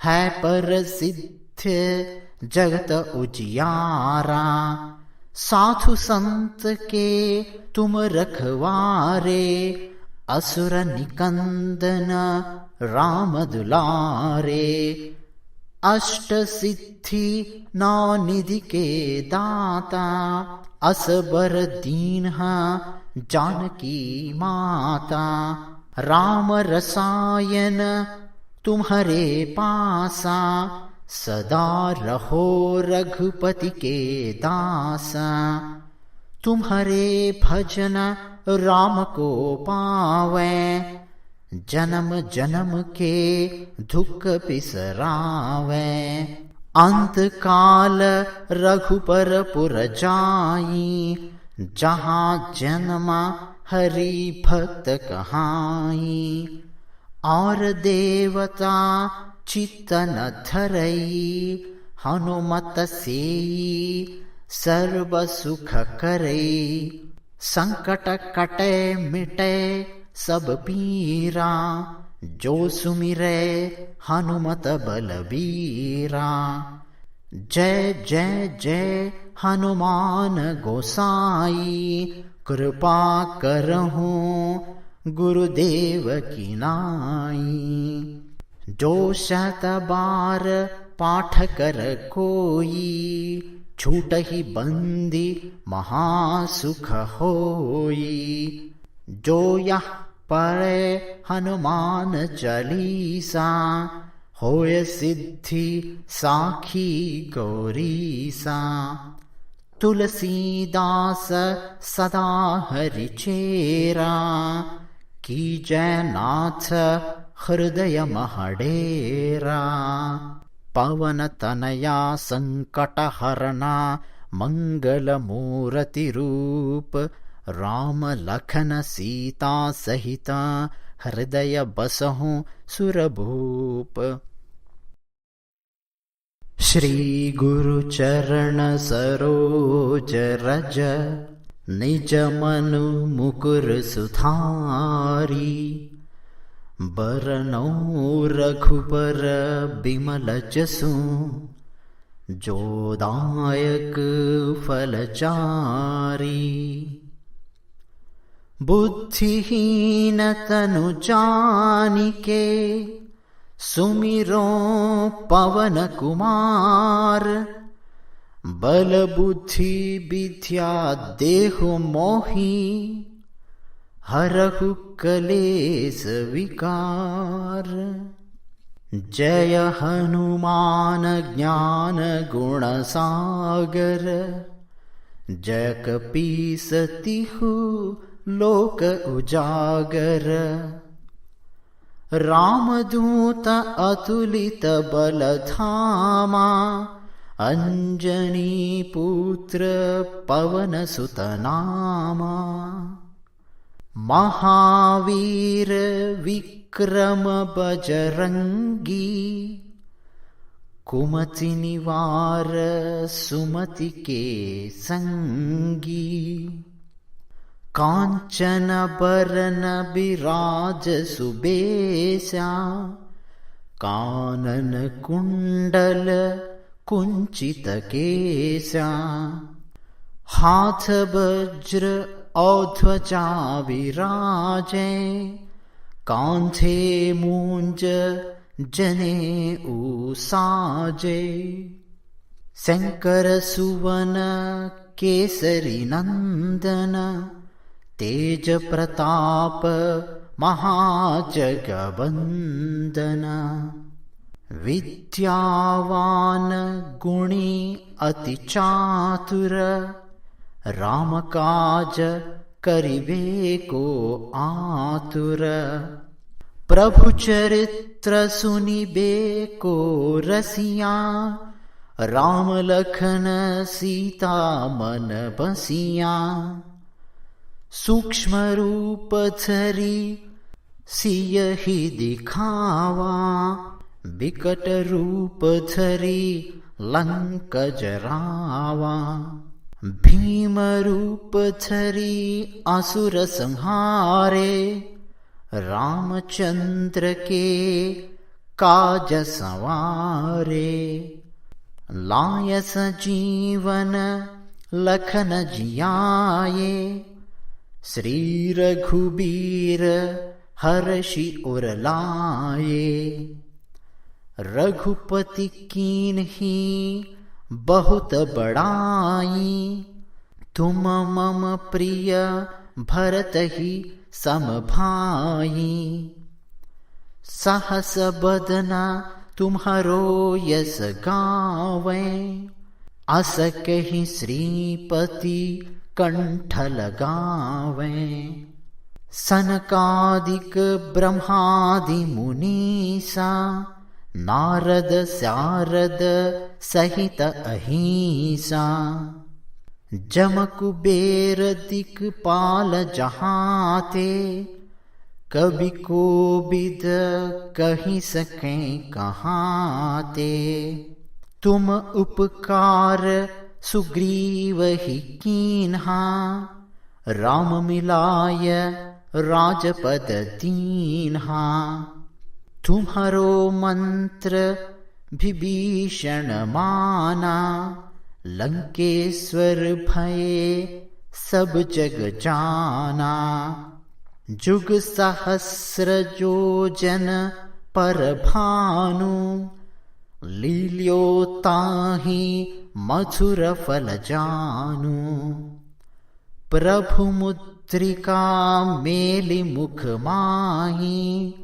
है प्रसिद्ध जगत उजियारा। साधु संत के तुम रखवारे, असुर निकंदन राम दुलारे। अष्ट सिद्धि नौ निधि के दाता, असबर दीन जानकी माता। राम रसायन तुम्हारे पासा, सदा रहो रघुपति के दासा। तुम्हारे भजन राम को पावे, जन्म जन्म के दुख बिसरावे। अंत काल रघुपर पुर जाई, जहाँ जन्म हरि भक्त कहाई। और देवता चित्त न धरई, हनुमत सेई सर्व सुख करई। संकट कटे मिटे सब पीरा, जो सुमिरे हनुमत बलबीरा। जय जय जय हनुमान गोसाई, कृपा करहूँ गुरुदेव की नाई। जो शत बार पाठ कर कोई, छूटहि बंदी महासुख होई। जो यह पढ़े हनुमान चालीसा, होय सिद्धि साखी गौरीसा। तुलसीदास सदा हरिचेरा, कीजय नाथ हृदय महडेरा। पवन तनया संकट हरना, मंगल मूर्ति रूप। राम लखन सीता सहिता, हृदय बसहु सुरभूप। श्री गुरु चरण सरोज रज, निज मनु मुकुर सुधारी। बरनौ रघुबर बिमल जसु, जो दायक फलचारी। बुद्धिहीन तनु जानिके, सुमिरो पवन कुमार। बल बुद्धि विद्या देहु मोहि, हरहु कलेस विकार। जय हनुमान ज्ञान गुण सागर, जय कपीस तिहु लोक उजागर। रामदूत अतुलित बल धामा, अंजनी पुत्र पवन सुत नामा। महावीर विक्रम बजरंगी, कुमति निवार सुमति के संगी। कांचन बरन बिराज सुबेसा, कानन कुंडल कुंचित केसा। हाथ वज्र औध्वजा विराजे, कांधे मूंज जनेऊ साजे। शंकर सुवन केसरी नंदन, तेज प्रताप महाजगवंदन। विद्यावान गुणी अति चातुर, राम काज करिबे को आतुर। प्रभु चरित्र सुनिबे को रसिया, राम लखन सीता मन बसिया, सूक्ष्म रूप धरी सियहि दिखावा, बिकट रूप धरी लंक जरावा। भीम रूप धरी असुर संहारे, रामचंद्र के काज संवारे। लाय सजीवन लखन जियाए, श्री रघुबीर हर्षि उर लाए। रघुपति कीन्ही बहुत बड़ाई, तुम मम प्रिय भरत ही सम भाई। सहस बदना तुम्हारो यस गावे, अस कहि श्रीपति कंठ लगावे। सनकादिक ब्रह्मादि मुनीसा, नारद सारद सहित अहिंसा। जम कुबेर दिक्पाल जहाते, कवि कोविद कहि सके कहाते। तुम उपकार सुग्रीव ही कीन्हा, राम मिलाय राजपद दीन्हा। तुम्हारो मंत्र विभीषण माना, लंकेश्वर भये सब जग जाना। जुग सहस्र योजन पर भानु, लील्यो ताहि मधुर फल जानु। प्रभु मुद्रिका मेलि मुख माही,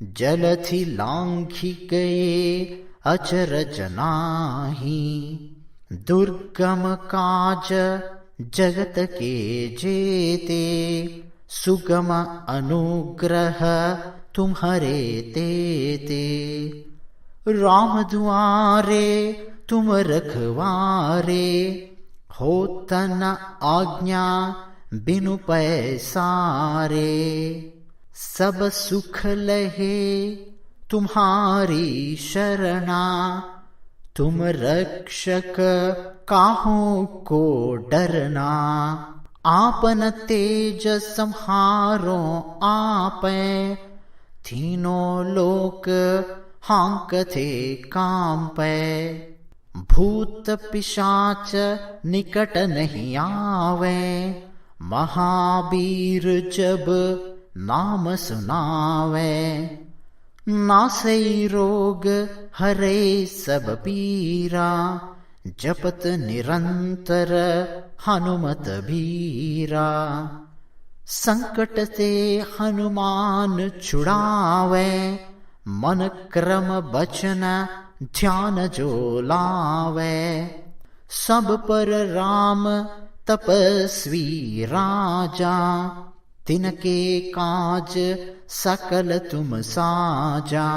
जलधि लांघि गए अचरज नाहि। दुर्गम काज जगत के जेते, सुगम अनुग्रह तुम्हारे तेते। राम दुआरे तुम रखवारे, होत न आज्ञा बिनु पैसारे। सब सुख लहे तुम्हारी शरणा, तुम रक्षक काहू को डरना। आपन तेज संहारो आपै, तीनों लोक हांकते कांपै। भूत पिशाच निकट नहीं आवे, महावीर जब नाम सुनावे। नासै रोग हरे सब पीरा, जपत निरंतर हनुमत बीरा। संकट ते हनुमान छुड़ावे, मन क्रम बचन ध्यान जो लावे। सब पर राम तपस्वी राजा, तिनके काज सकल तुम साजा।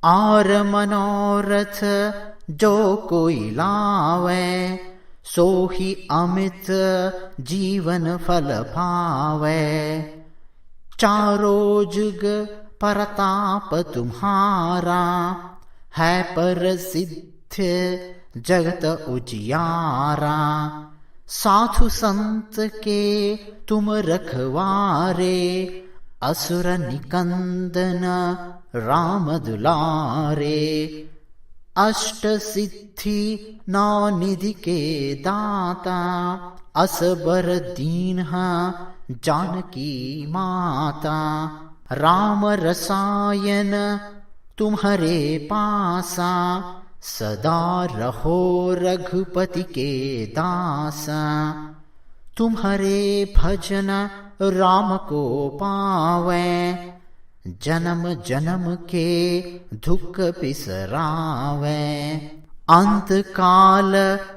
आर मनोरथ जो कोई लावे, सोहि अमित जीवन फल पावे। चारों जुग परताप तुम्हारा, है प्रसिद्ध जगत उजियारा। साधु संत के तुम रखवारे, असुर निकंदन राम दुलारे। अष्ट सिद्धि नौ निधि के दाता, असबर दीन्हा जानकी माता। राम रसायन तुम्हारे पासा, सदा रहो रघुपति के दासा। तुम्हारे भजन राम को पावे, जन्म जन्म के दुख बिसरावे। अंत काल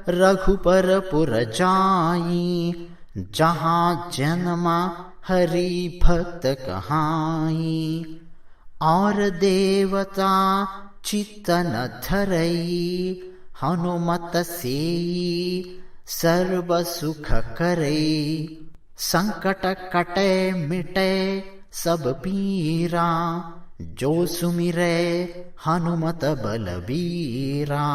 रघुपर पुर जाई, जहाँ जन्म हरि भक्त कहाई। और देवता चित्त न धरई, हनुमत सेई सर्व सुख करे, संकट कटे मिटे सब पीरा, जो सुमिरे हनुमत बलबीरा।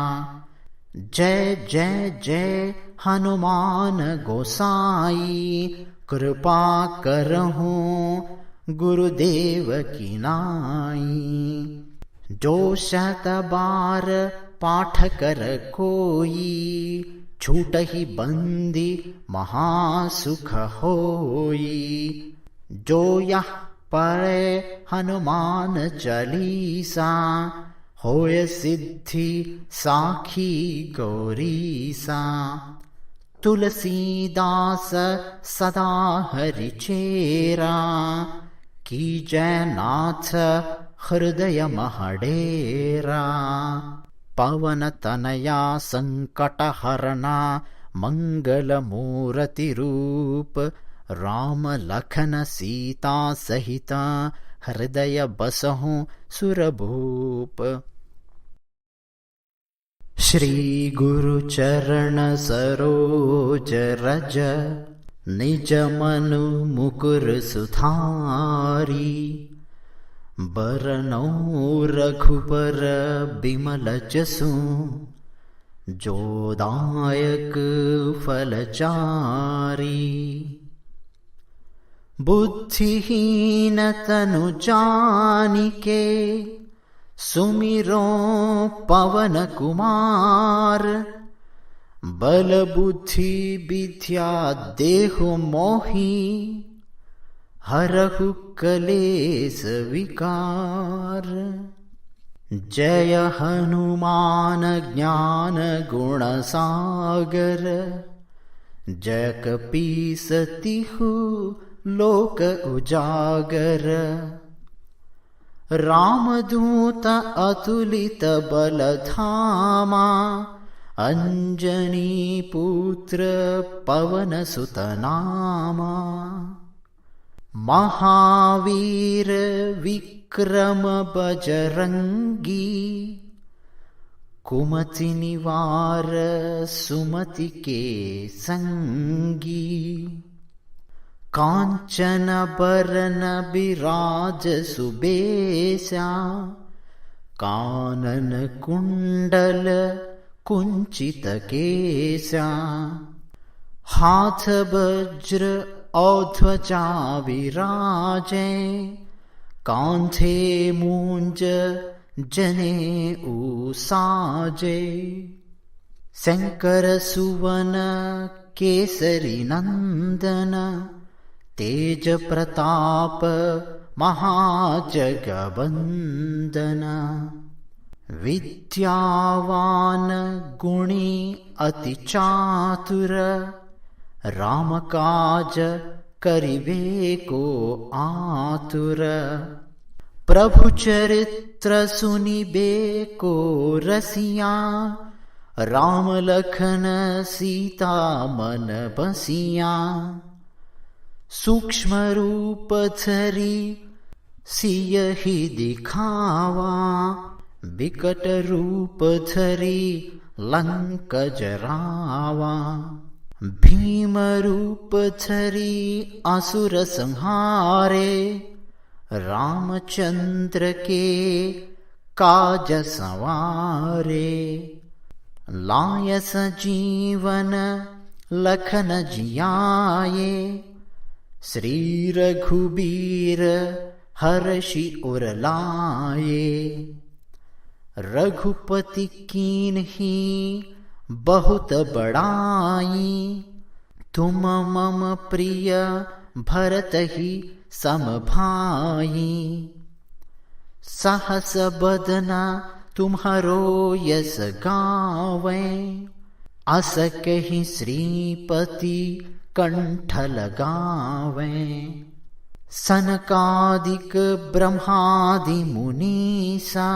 जय जय जय हनुमान गोसाई, कृपा करहूँ गुरुदेव की नाई। जो शत बार पाठ कर कोई, छूटहि बंदी महासुख होई। जो यह पढ़े हनुमान चालीसा, होय सिद्धि साखी गौरीसा। तुलसीदास सदा हरिचेरा, कीजय नाथ हृदय महडेरा। पवन तनया संकट हरना, मंगल मूर्ति रूप, राम लखन सीता सहिता, हृदय बसहु सुरभूप। श्री गुरु चरण सरोज रज, निज मनु मुकुर सुधारी। बरनौ रघुबर बिमल जसु, जो दायक फलचारी। बुद्धिहीन तनु जानिके, सुमिरो पवन कुमार। बल बुद्धि विद्या देहु मोहि, हरहु कलेस विकार। जय हनुमान ज्ञान गुण सागर, जय कपीस तिहु लोक उजागर। रामदूत अतुलित बल धामा, अंजनी पुत्र पवन सुत नामा। महावीर विक्रम बजरंगी, कुमति निवार सुमति के संगी। कांचन बरन बिराज सुबेसा, कानन कुंडल कुंचित केसा। हाथ वज्र औध्वजा विराजे, कांधे मूंज जनेऊ साजे। शंकर सुवन केसरी नंदन, तेज प्रताप महाजगवंदन। विद्यावान गुणी अति चातुर, राम काज करिबे को आतुर। प्रभु चरित्र सुनिबे को रसिया, राम लखन सीता मन बसिया। सूक्ष्म रूप धरि सियहि दिखावा, बिकट रूप धरि लंक जरावा। भीम रूप धरि असुर संहारे, रामचंद्र के काज संवारे। लाय सजीवन लखन जियाए, श्री रघुबीर हर्षि उर लाए। रघुपति कीन्ही बहुत बड़ाई, तुम मम प्रिय भरत ही सम भाई। सहस बदना तुम्हारो यस गावे, अस कहि श्रीपति कंठ लगावे। सनकादिक ब्रह्मादि मुनीसा,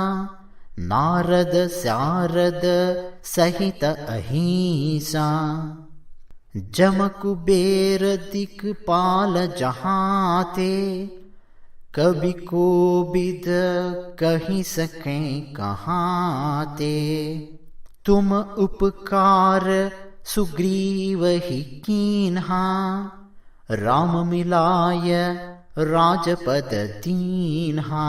नारद सारद सहित अहिंसा। जम कुबेर दिक्पाल जहाते, कवि कोविद कहि सकें कहाते। तुम उपकार सुग्रीव ही कीन्हा, राम मिलाय राजपद दीन्हा।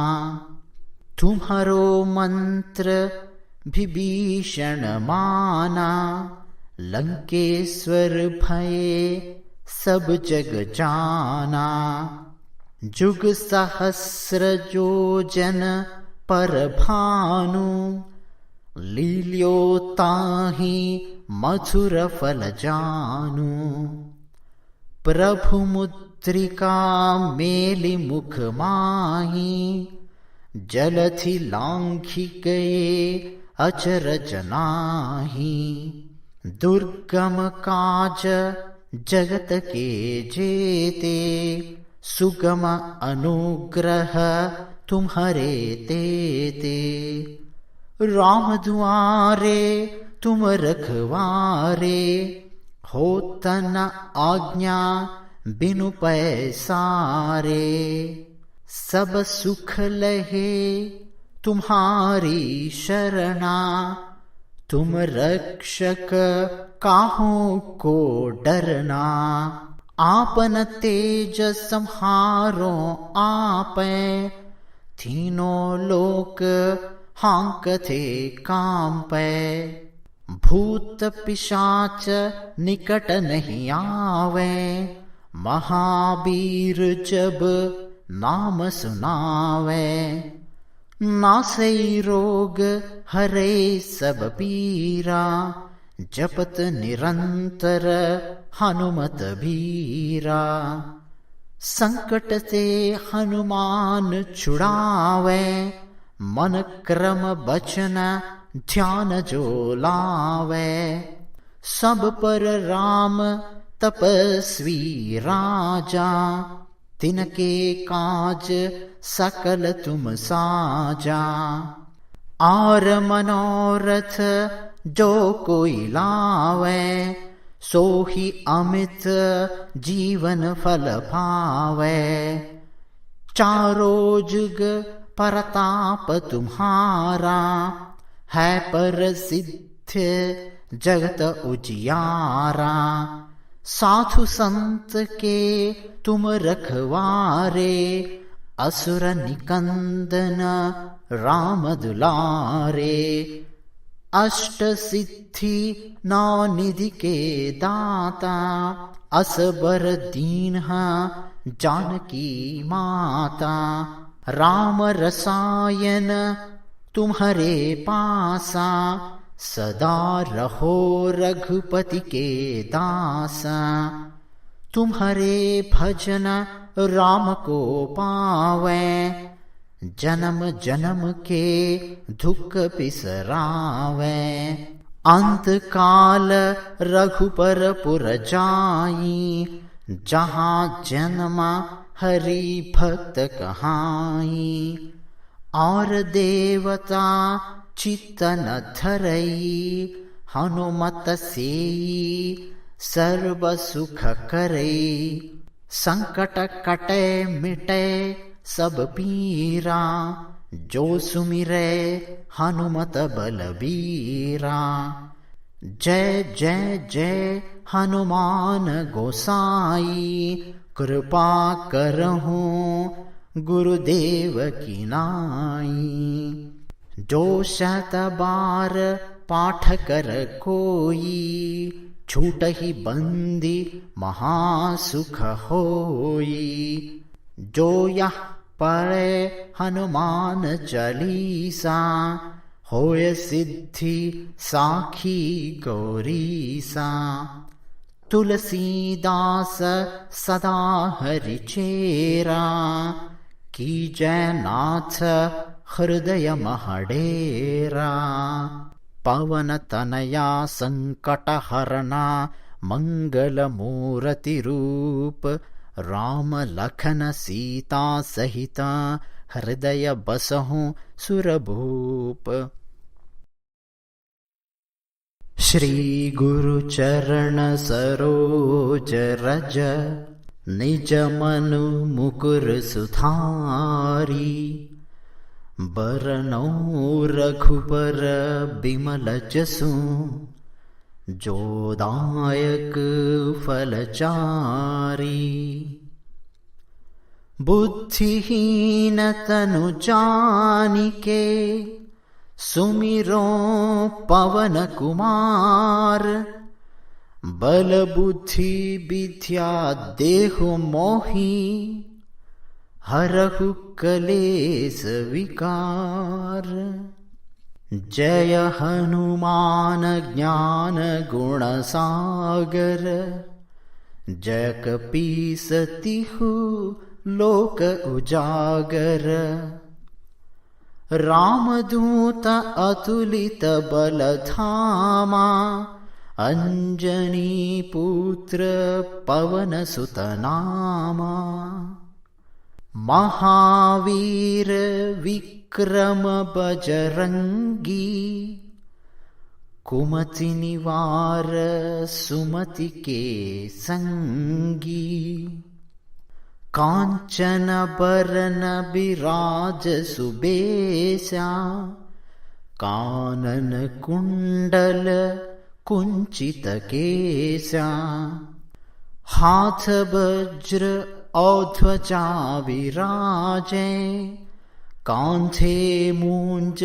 तुम्हारो मंत्र विभीषण माना, लंकेश्वर भये सब जग जाना। जुग सहस्र योजन पर भानु, लील्यो ताहि मधुर फल जानु। प्रभु मुद्रिका मेलि मुख माही, जलधि लांघि गए अचरज नाहि। दुर्गम काज जगत के जेते, सुगम अनुग्रह तुम्हारे तेते। राम दुआरे तुम रखवारे, होत न आज्ञा बिनु पैसारे। सब सुख लहे तुम्हारी शरणा, तुम रक्षक काहू को डरना। आपन तेज संहारो आपै, तीनों लोक हांकते कांपै। भूत पिशाच निकट नहीं आवे, महावीर जब नाम सुनावे। नासै रोग हरे सब पीरा, जपत निरंतर हनुमत बीरा। संकट से हनुमान छुड़ावे, मन क्रम बचन ध्यान जो लावे। सब पर राम तपस्वी राजा, तिनके काज सकल तुम साजा। और मनोरथ जो कोई लावे, सोहि अमित जीवन फल पावे। चारों जुग परताप तुम्हारा, है प्रसिद्ध जगत उजियारा। साधु संत के तुम रखवारे, असुर निकंदन राम दुलारे। अष्ट सिद्धि नौ निधि के दाता, असबर दीन्हा जानकी माता। राम रसायन तुम्हारे पासा, सदा रहो रघुपति के दासा। तुम्हारे भजन राम को पावे, जन्म जन्म के दुख बिसरावे। अंत काल रघुपर पुर जाई, जहाँ जन्म हरि भक्त कहाई। और देवता चित्त न धरई, हनुमत सेई सर्व सुख करई। संकट कटे मिटे सब पीरा, जो सुमिरे हनुमत बलबीरा। जय जय जय हनुमान गोसाई, कृपा करहूँ गुरुदेव की नाई। जो शत बार पाठ कर कोई, छूटहि बंदी महासुख होई। जो यह पढ़े हनुमान चालीसा, होय सिद्धि साखी गौरीसा। तुलसीदास सदा हरि चेरा, कीजय नाथ हृदय महडेरा। पवन तनया संकट हरना, मंगल मूर्ति रूप। राम लखन सीता सहिता, हृदय बसहु सुरभूप। श्री गुरु चरण सरोज रज, निज मनु मुकुर सुधारी। बरनौ रघुबर बिमल जसु, जो दायक फलचारी। बुद्धिहीन तनु जानिके, सुमिरो पवन कुमार। बल बुद्धि विद्या देहु मोहि, हरहु कलेस विकार। जय हनुमान ज्ञान गुण सागर, जय कपीस तिहु लोक उजागर। रामदूत अतुलित बल धामा, अंजनी पुत्र पवन सुत नामा। महावीर विक्रम बजरंगी, कुमति निवार सुमति के संगी। कांचन बरन बिराज सुबेसा, कानन कुंडल कुंचित केसा। हाथ वज्र औध्वजा विराजे, कांधे मूंज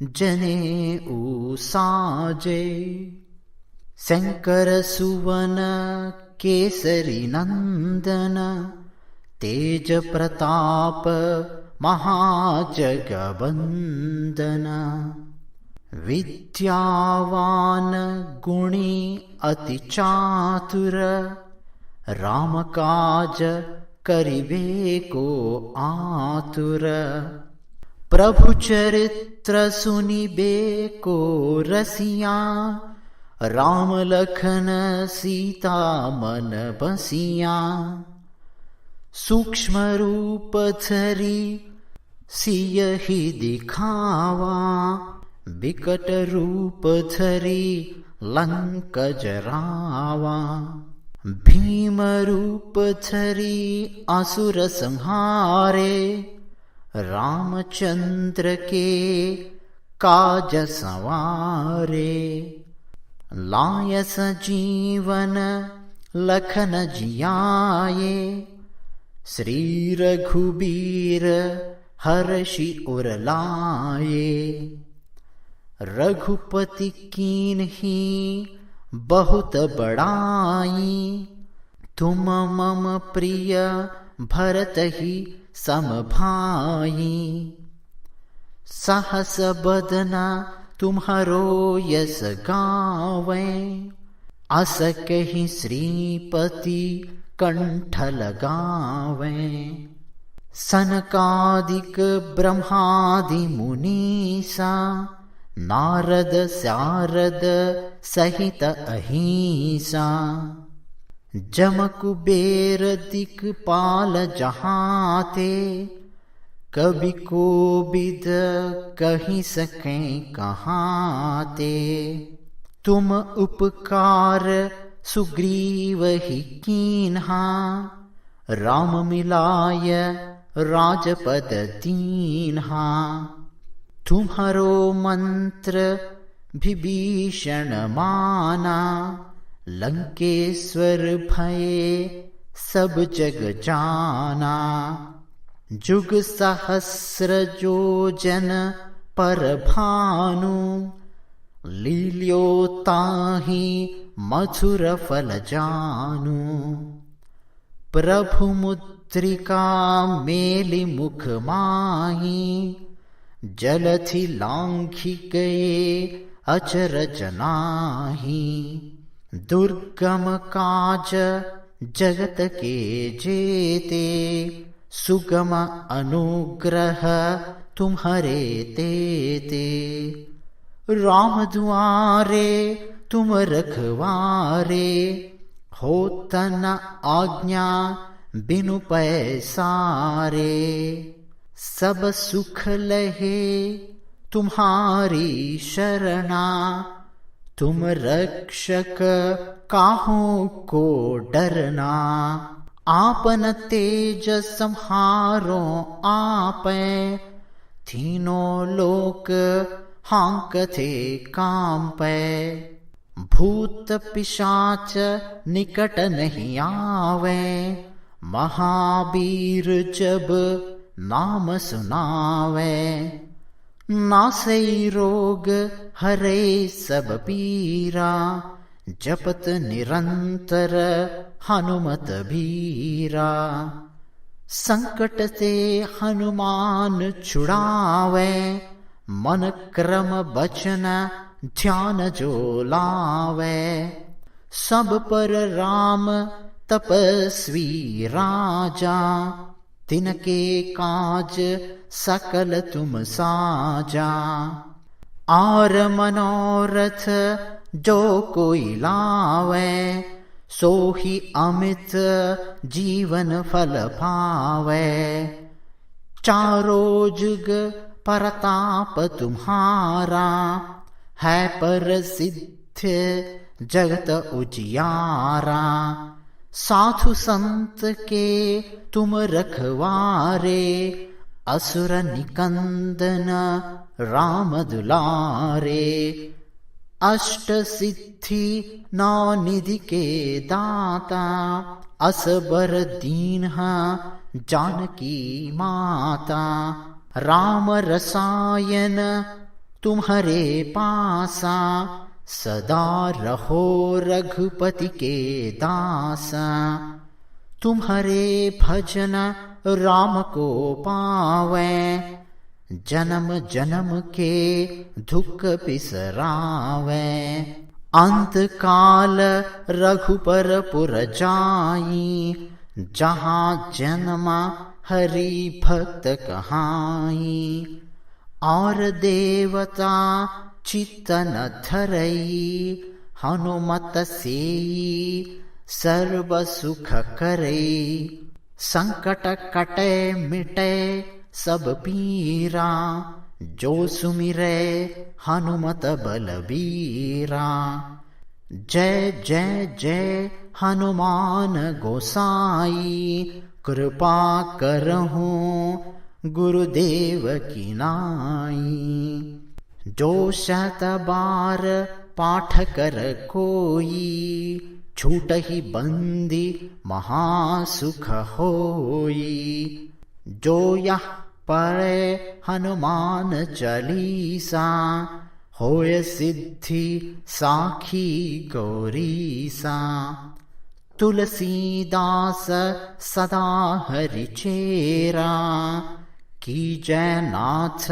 जनेऊ साजे। शंकर सुवन केसरी नंदन, तेज प्रताप महाजगवंदन। विद्यावान गुणी अति चातुर, राम काज करिबे को आतुर। प्रभु चरित्र सुनिबे को रसिया, राम लखन सीता मन बसिया। सूक्ष्म रूप धरि सियहि दिखावा, विकट रूप धरि लंक जरावा। भीम रूप धरि असुर संहारे, रामचंद्र के काज संवारे। लाय सजीवन लखन जियाए, श्री रघुबीर हर्षि उर लाए। रघुपति कीन्ही बहुत बड़ाई, तुम मम प्रिय भरतहि सम भाई। सहस बदना तुम्हारो यस गावै, अस कहि श्रीपति कंठ लगावै। सनकादिक ब्रह्मादि मुनीसा, नारद सारद सहित अहिंसा। जम कुबेर दिक्पाल जहाते, कवि कोविद कहि सकें कहाते। तुम उपकार सुग्रीव ही कीन्हा, राम मिलाय राजपद दीन्हा। तुम्हारो मंत्र विभीषण माना, लंकेश्वर भये सब जग जाना। जुग सहस्र योजन पर भानु, लील्यो ताहि मधुर फल जानु। प्रभु मुद्रिका मेलि मुख माही, जलधि लांघि गए अचरज नाहि। दुर्गम काज जगत के जेते, सुगम अनुग्रह तुम्हारे तेते। राम दुआरे तुम रखवारे, होत न आज्ञा बिनु पैसारे। सब सुख लहे तुम्हारी शरणा, तुम रक्षक काहू को डरना। आपन तेज सम्हारो आपै, तीनों लोक हांकते कांपे, भूत पिशाच निकट नहीं आवे, महावीर जब नाम सुनावे, नासई रोग हरे सब पीरा, जपत निरंतर हनुमत बीरा, संकट से हनुमान छुड़ावे, मन क्रम बचन ध्यान जो लावे, सब पर राम तपस्वी राजा, तिनके काज सकल तुम साजा, और मनोरथ जो कोई लावे, सोही अमित जीवन फल पावे, चारों जुग परताप तुम्हारा, है प्रसिद्ध जगत उजियारा, साधु संत के तुम रखवारे, असुर निकंदन राम दुलारे, अष्ट सिद्धि नौ निधि के दाता, असबर दीन्हा जानकी माता, राम रसायन तुम्हारे पासा, सदा रहो रघुपति के दासा, तुम्हारे भजन राम को पावे, जन्म जन्म के दुख बिसरावे, अंत काल रघुपर पुर जाई, जहाँ जन्म हरि भक्त कहाई, और देवता चित्तन धरई, हनुमत सेई सर्व सुख करई, संकट कटे मिटे सब पीरा, जो सुमिरे हनुमत बलबीरा, जय जय जय हनुमान गोसाई, कृपा करहूँ गुरुदेव की नाई, जो शत बार पाठ कर कोई, छूट ही बंदी महासुख होई, जो यह पढ़े हनुमान चालीसा, होय सिद्धि साखी गौरीसा, तुलसीदास सदा हरिचेरा, कीजय नाथ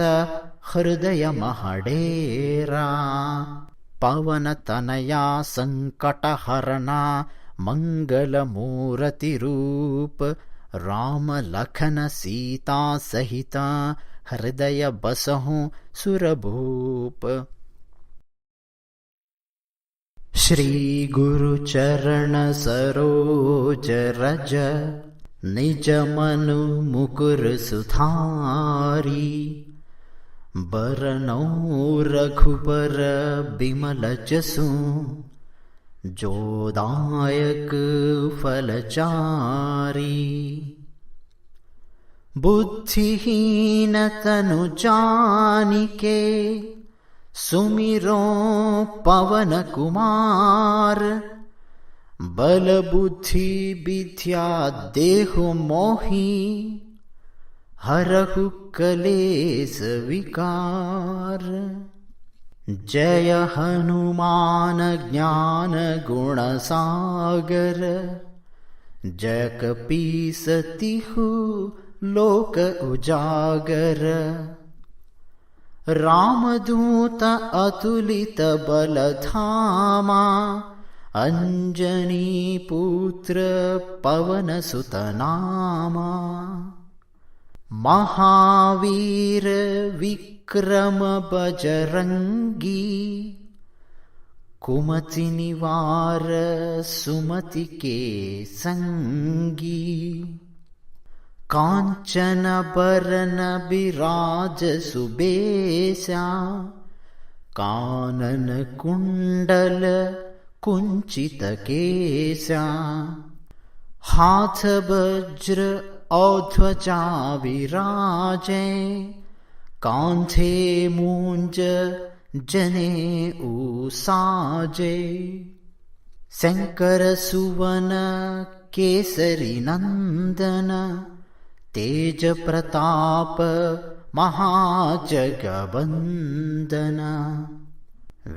हृदय महडेरा, पवन तनया संकट हरना, मंगल मूर्ति रूप, राम लखन सीता सहिता, हृदय बसहु सुरभूप। श्री गुरु चरण सरोज रज, निज मनु मुकुर सुधारी, बरनौ रघुबर बिमल जसु, जो दायक फलचारी, बुद्धिहीन तनु जानिके, सुमिरो पवन कुमार, बल बुद्धि विद्या देहु मोहि, हरहु कलेस विकार। जय हनुमान ज्ञान गुण सागर, जय कपीस तिहु लोक उजागर। रामदूत अतुलित बल धामा, अंजनी पुत्र पवन सुत नामा। महावीर विक्रम बजरंगी, कुमति निवार सुमति के संगी। कांचन बरन बिराज सुबेसा, कानन कुंडल कुंचित केसा। हाथ वज्र औ ध्वजा विराजे, कांधे मूंज जने साजे, शंकर सुवन केसरी नंदन, तेज प्रताप महाजगबंदन।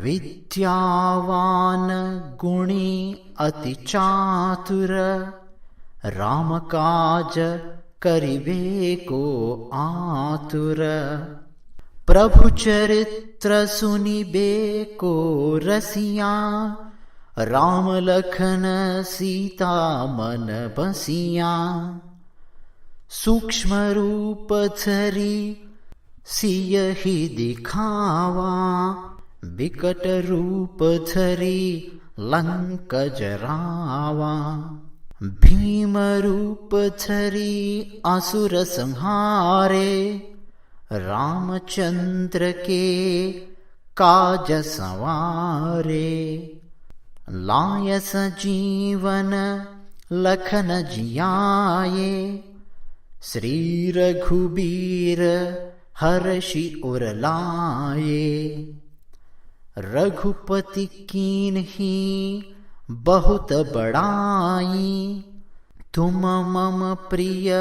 विद्यावान गुणी अति चातुर, राम काज करिबे को आतुर। प्रभु चरित्र सुनिबे को रसिया, राम लखन सीता मन बसिया। सूक्ष्म रूप धरि सियहि दिखावा, बिकट रूप धरि लंक जरावा। भीम रूप धरि असुर संहारे, रामचंद्र के काज संवारे। लाय सजीवन लखन जियाए, श्री रघुबीर हर्षि उर लाए। रघुपति कीन्ही बहुत बड़ाई, तुम मम प्रिय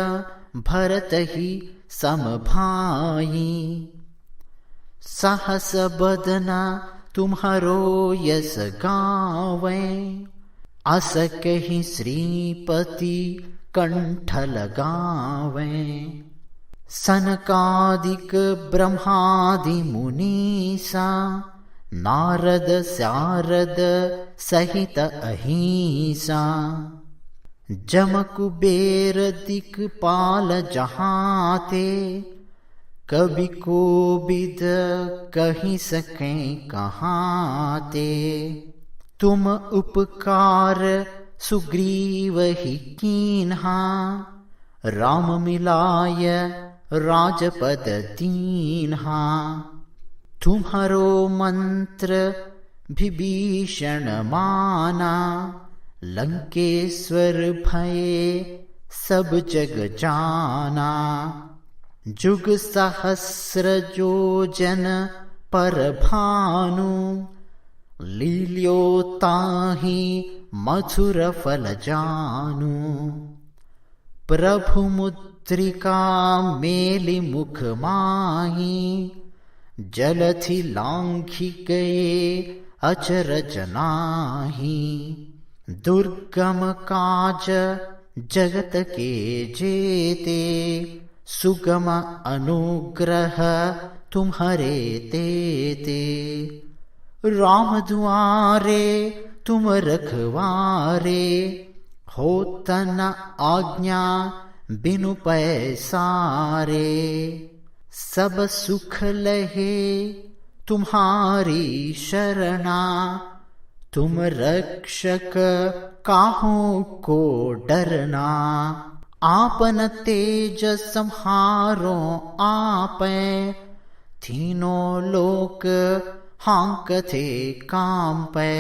भरत ही सम भाई। सहस बदना तुम्हारो यस गावे, अस कहि श्रीपति कंठ लगावे। सनकादिक ब्रह्मादि मुनीसा, नारद सारद सहित अहिंसा। जम कुबेर दिक्पाल जहाते, कवि कोविद कहि सके कहाते। तुम उपकार सुग्रीव ही कीन्हा, राम मिलाय राजपद दीन्हा। तुम्हारो मंत्र विभीषण माना, लंकेश्वर भये सब जग जाना। जुग सहस्र योजन पर भानु, लील्यो ताहि मधुर फल जानु। प्रभु मुद्रिका मेलि मुख माही, जलधि लांघि गए अचरज नाहि। दुर्गम काज जगत के जेते, सुगम अनुग्रह तुम्हारे तेते। राम दुआरे तुम रखवारे, होत न आज्ञा बिनु पैसारे। सब सुख लहे तुम्हारी शरणा, तुम रक्षक काहू को डरना। आपन तेज संहारो आपै, तीनों लोक हांकते कांपै।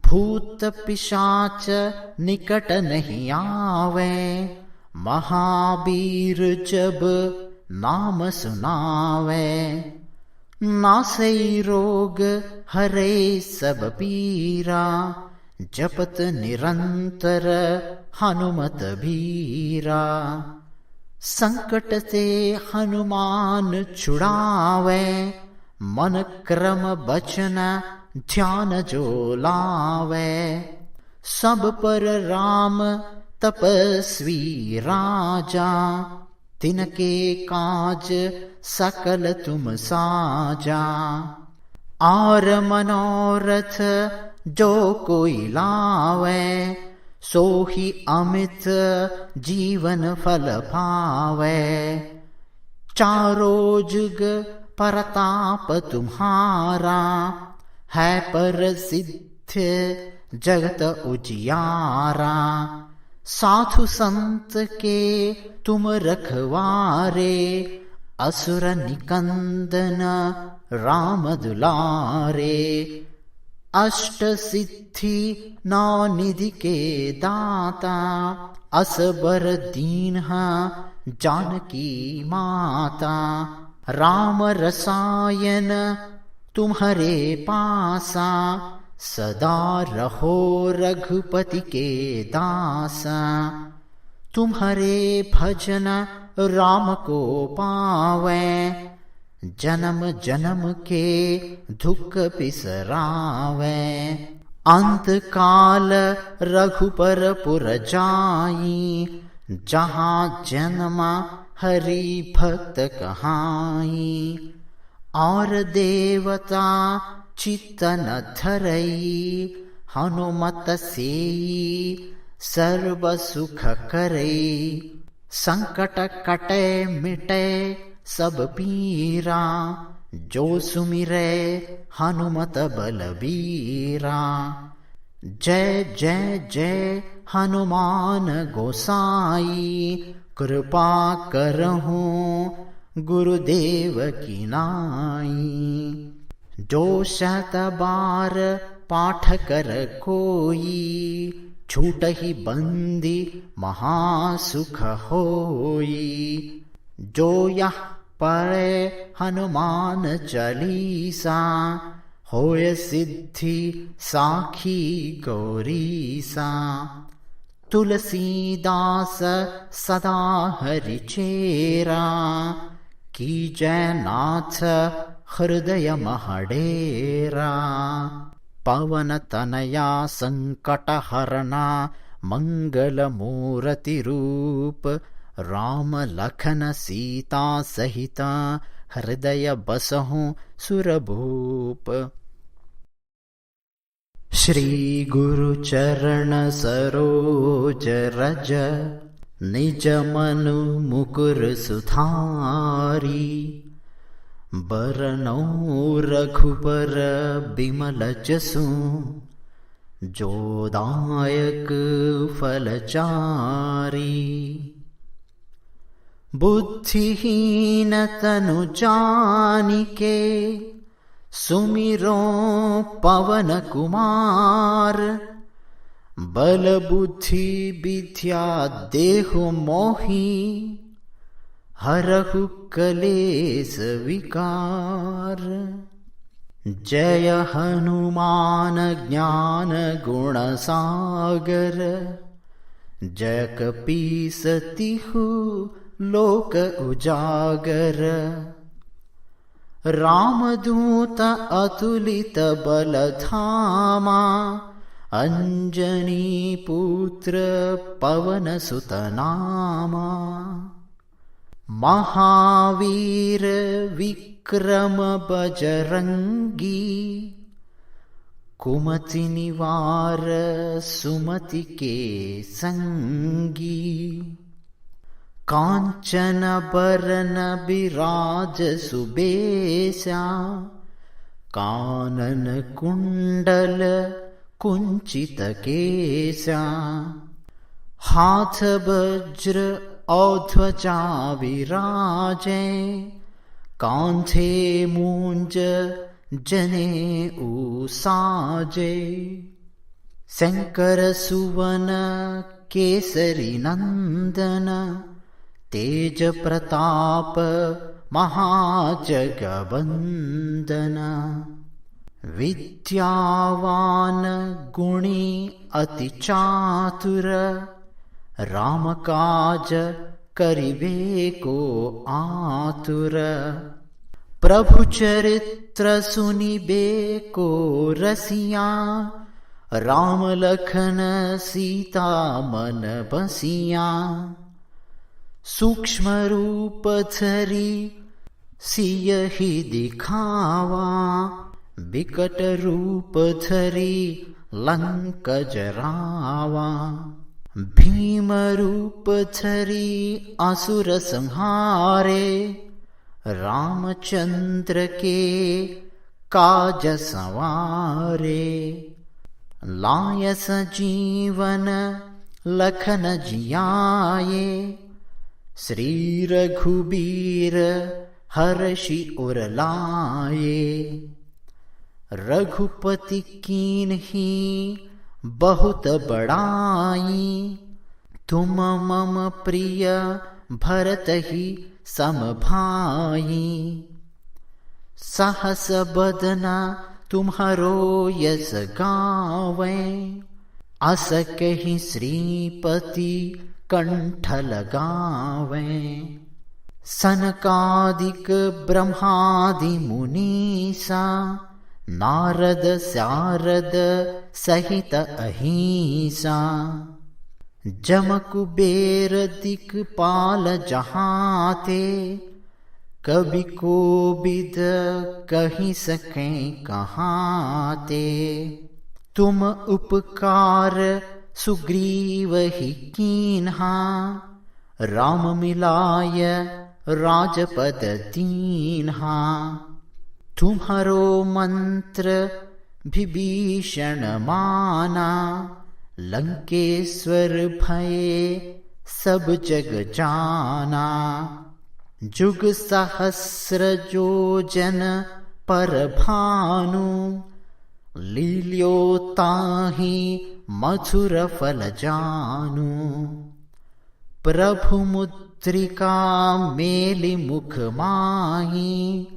भूत पिशाच निकट नहीं आवे, महावीर जब नाम सुनावे। नासै रोग हरे सब पीरा, जपत निरंतर हनुमत बीरा। संकट से हनुमान छुड़ावे, मन क्रम बचन ध्यान जो लावे। सब पर राम तपस्वी राजा, तिनके काज सकल तुम साजा। आर मनोरथ जो कोई लावे, सोहि अमित जीवन फल पावे। चारों जुग परताप तुम्हारा, है प्रसिद्ध जगत उजियारा। साधु संत के तुम रखवारे, असुर निकंदन राम दुलारे। अष्ट सिद्धि नौ निधि के दाता, असबर दीन्हा जानकी माता। राम रसायन तुम्हारे पासा, सदा रहो रघुपति के दासा। तुम्हारे भजन राम को पावे, जन्म जन्म के दुख बिसरावे। अंत काल रघुपर पुर जाई, जहाँ जन्म हरि भक्त कहाई। और देवता चित्तन धरई, हनुमत सेई सर्व सुख करई। संकट कटे मिटे सब पीरा, जो सुमिरै हनुमत बलबीरा। जय जय जय हनुमान गोसाई, कृपा करहूँ गुरुदेव की नाई। जो शत बार पाठ कर कोई, छूटहि बंदी महासुख होई। जो यह पढ़े हनुमान चालीसा, होय सिद्धि साखी गौरीसा। तुलसीदास सदा हरिचेरा, कीजय नाथ हृदय महडेरा। पवन तनया संकट हरना, मंगल मूर्ति रूप। राम लखन सीता सहिता, हृदय बसहु सुरभूप। श्री गुरु चरण सरोज रज, निज मनु मुकुर सुधारी। बरनौ रघुबर बिमल जसु, जो दायक फलचारी। बुद्धिहीन तनु जानिके, सुमिरो पवन कुमार। बल बुद्धि विद्या देहु मोहि, हरहु कलेस विकार। जय हनुमान ज्ञान गुण सागर, जय कपीस तिहु लोक उजागर। रामदूत अतुलित बल धामा, अंजनी पुत्र पवन सुत नामा। महावीर विक्रम बजरंगी, कुमति निवार सुमति के संगी। कांचन बरन बिराज सुबेशा, कानन कुंडल कुंचित केसा। हाथ वज्र और ध्वजा विराजे, कांधे मूंज जनेऊ साजे। शंकर सुवन केसरी नंदन, तेज प्रताप महाजगवंदन। विद्यावान गुणी अति चातुर, राम काज करिबे को आतुर। प्रभु चरित्र सुनिबे को रसिया, राम लखन सीता मन बसिया। सूक्ष्म रूप धरि सियहि दिखावा, बिकट रूप धरि लंक जरावा। भीम रूप धरि असुर संहारे, रामचंद्र के काज संवारे। लाय सजीवन लखन जियाए, श्री रघुबीर हर्षि उर लाए। रघुपति कीन्ही बहुत बड़ाई, तुम मम प्रिय भरत ही सम भाई। सहस बदना तुम्हारो यस गावे, अस कहि श्रीपति कंठ लगावे। सनकादिक ब्रह्मादि मुनीसा, नारद शारद सहित अहिंसा। जम कुबेर दिक्पाल जहाते, कवि कोविद कहि सके कहाते। तुम उपकार सुग्रीव ही कीन्हा, राम मिलाय राजपद दीन्हा। तुम्हारो मंत्र विभीषण माना, लंकेश्वर भये सब जग जाना। जुग सहस्र जो जन पर भानु, लील्यो ताहि मधुर फल जानु। प्रभु मुद्रिका मेलि मुख माही,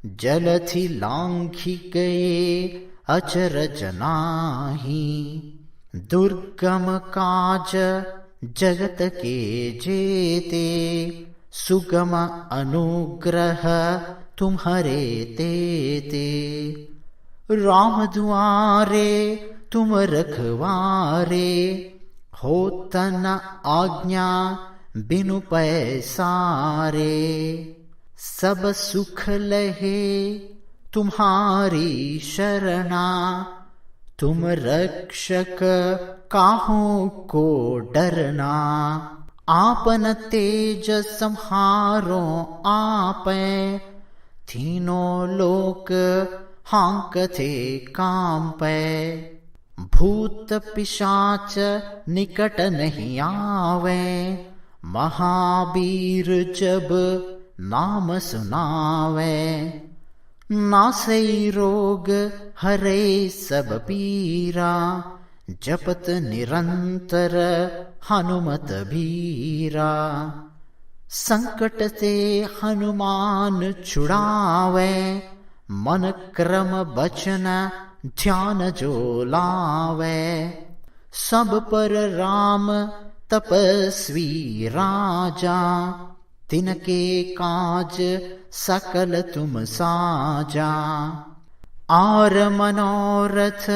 जलधि लांघि गए अचरज नाही। दुर्गम काज जगत के जेते, सुगम अनुग्रह तुम्हारे तेते। राम दुआरे तुम रखवारे, होत न आज्ञा बिनु पैसारे। सब सुख लहे तुम्हारी शरणा, तुम रक्षक काहू को डरना। आपन तेज संहारो आपै, तीनों लोक हांकते कांपै। भूत पिशाच निकट नहीं आवे, महावीर जब नाम सुनावे। नासई रोग हरे सब पीरा, जपत निरंतर हनुमत बीरा। संकट से हनुमान छुड़ावे, मन क्रम बचन ध्यान जो लावे। सब पर राम तपस्वी राजा, तिनके काज सकल तुम साजा। और मनोरथ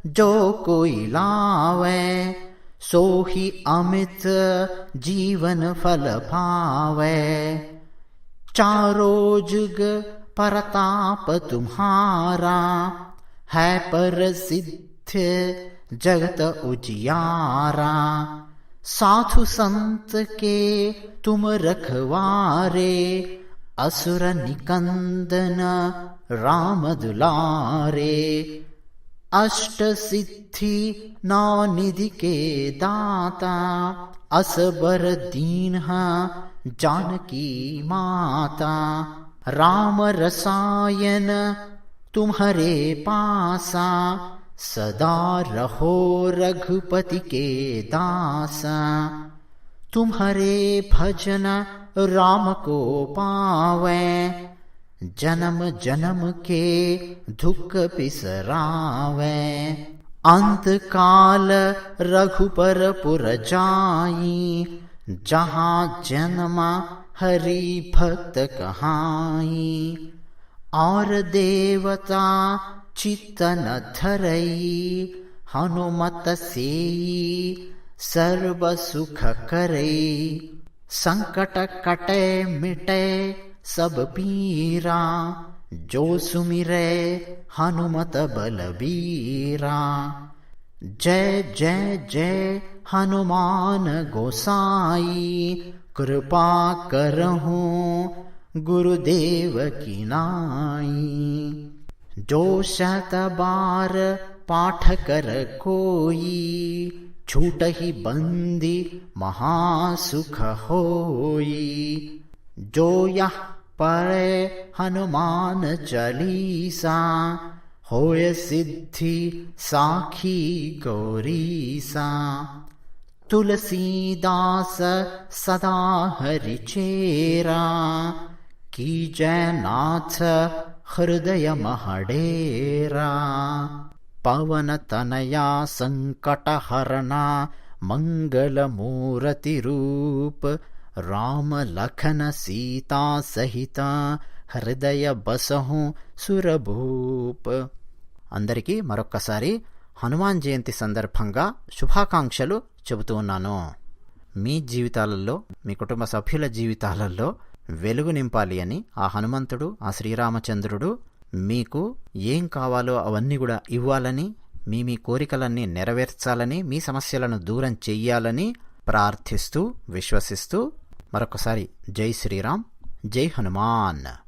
जो कोई लावे, सोहि अमित जीवन फल पावे। चारों जुग परताप तुम्हारा, है प्रसिद्ध जगत उजियारा। साधु संत के तुम रखवारे, असुर निकंदन राम दुलारे। अष्ट सिद्धि नौ निधि के दाता, असबर दीन्हा जानकी माता। राम रसायन तुम्हारे पासा, सदा रहो रघुपति के दासा। तुम्हारे भजन राम को पावे, जन्म जन्म के दुख बिसरावे। अंत काल रघुपर पुर जाई, जहाँ जन्म हरि भक्त कहाई। और देवता चित्त न धरई, हनुमत सेई सर्व सुख करई। संकट कटे मिटे सब पीरा, जो सुमिरै हनुमत बलबीरा। जय जय जय हनुमान गोसाई, कृपा करहूँ गुरुदेव की नाई। जो शत बार पाठ कर कोई, छूटहि बंदी महासुख होई। जो यह पढ़े हनुमान चालीसा, होय सिद्धि साखी गौरीसा। तुलसीदास सदा हरिचेरा, कीजय नाथ हृदय महडेरा। पवन तनया संकट हरना, मंगल मूर्ति रूप, राम लखन सीता सहित హృదయ బసహు సురభూప్. అందరికీ మరొక్కసారి హనుమాన్ జయంతి సందర్భంగా శుభాకాంక్షలు చెబుతూ ఉన్నాను. మీ జీవితాలలో, మీ కుటుంబ సభ్యుల జీవితాలలో వెలుగు నింపాలి అని ఆ హనుమంతుడు, ఆ శ్రీరామచంద్రుడు మీకు ఏం కావాలో అవన్నీ కూడా ఇవ్వాలని, మీ కోరికలన్నీ నెరవేర్చాలని, మీ సమస్యలను దూరం చెయ్యాలని ప్రార్థిస్తూ, విశ్వసిస్తూ మరొకసారి జై శ్రీరామ్, జై హనుమాన్.